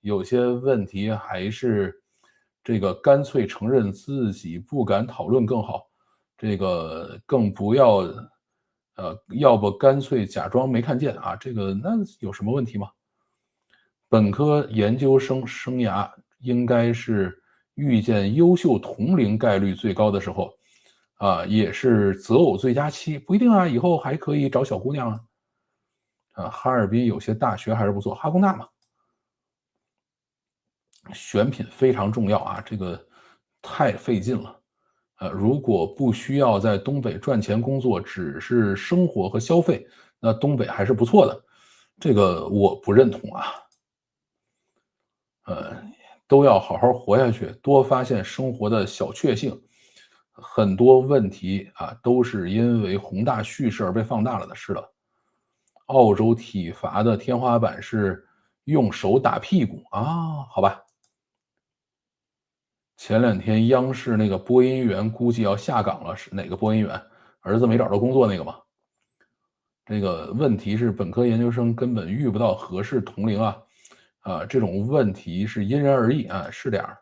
有些问题还是这个干脆承认自己不敢讨论更好，这个更不要，要不干脆假装没看见啊，这个那有什么问题吗？本科研究生生涯应该是遇见优秀同龄概率最高的时候，啊，也是择偶最佳期，不一定啊，以后还可以找小姑娘啊。哈尔滨有些大学还是不错，哈工大嘛。选品非常重要啊，这个太费劲了。如果不需要在东北赚钱工作，只是生活和消费，那东北还是不错的。这个我不认同啊。呃，都要好好活下去，多发现生活的小确幸。很多问题啊，都是因为宏大叙事而被放大了的。是的，澳洲体罚的天花板是用手打屁股啊，好吧。前两天央视那个播音员估计要下岗了，是哪个播音员？儿子没找到工作那个吗？这个问题是本科研究生根本遇不到合适同龄啊，这种问题是因人而异啊，是这样。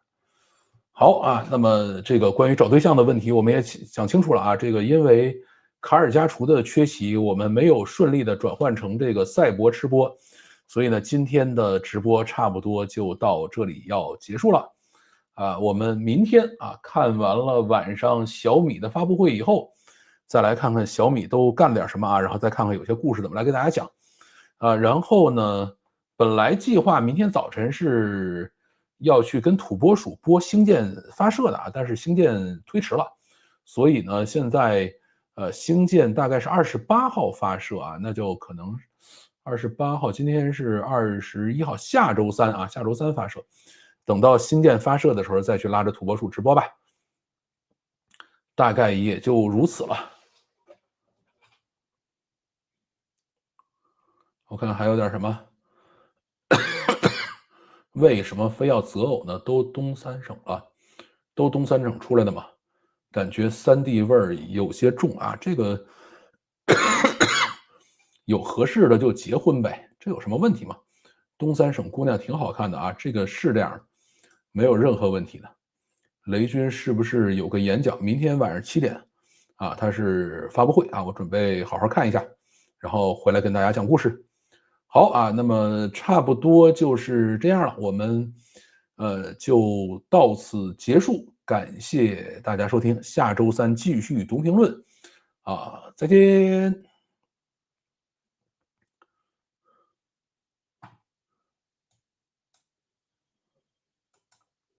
好啊，那么这个关于找对象的问题我们也讲清楚了啊，这个因为卡尔加厨的缺席，我们没有顺利的转换成这个赛博吃播，所以呢，今天的直播差不多就到这里要结束了。我们明天看完了晚上小米的发布会以后，再来看看小米都干了点什么啊，然后再看看有些故事怎么来给大家讲。然后呢，本来计划明天早晨是要去跟土拨鼠播星舰发射的啊，但是星舰推迟了，所以呢，现在星舰大概是28号发射啊，那就可能28号，今天是21号，下周三啊，下周三发射。等到星舰发射的时候再去拉着土拨鼠直播吧，大概也就如此了。我看还有点什么，为什么非要择偶呢？都东三省了，都东三省出来的嘛，感觉3D 味儿有些重啊。这个有合适的就结婚呗，这有什么问题吗？东三省姑娘挺好看的啊，这个是这样，没有任何问题的。雷军是不是有个演讲？明天晚上7点啊，他是发布会啊，我准备好好看一下，然后回来跟大家讲故事。好啊，那么差不多就是这样了，我们就到此结束，感谢大家收听，下周三继续读评论啊，再见。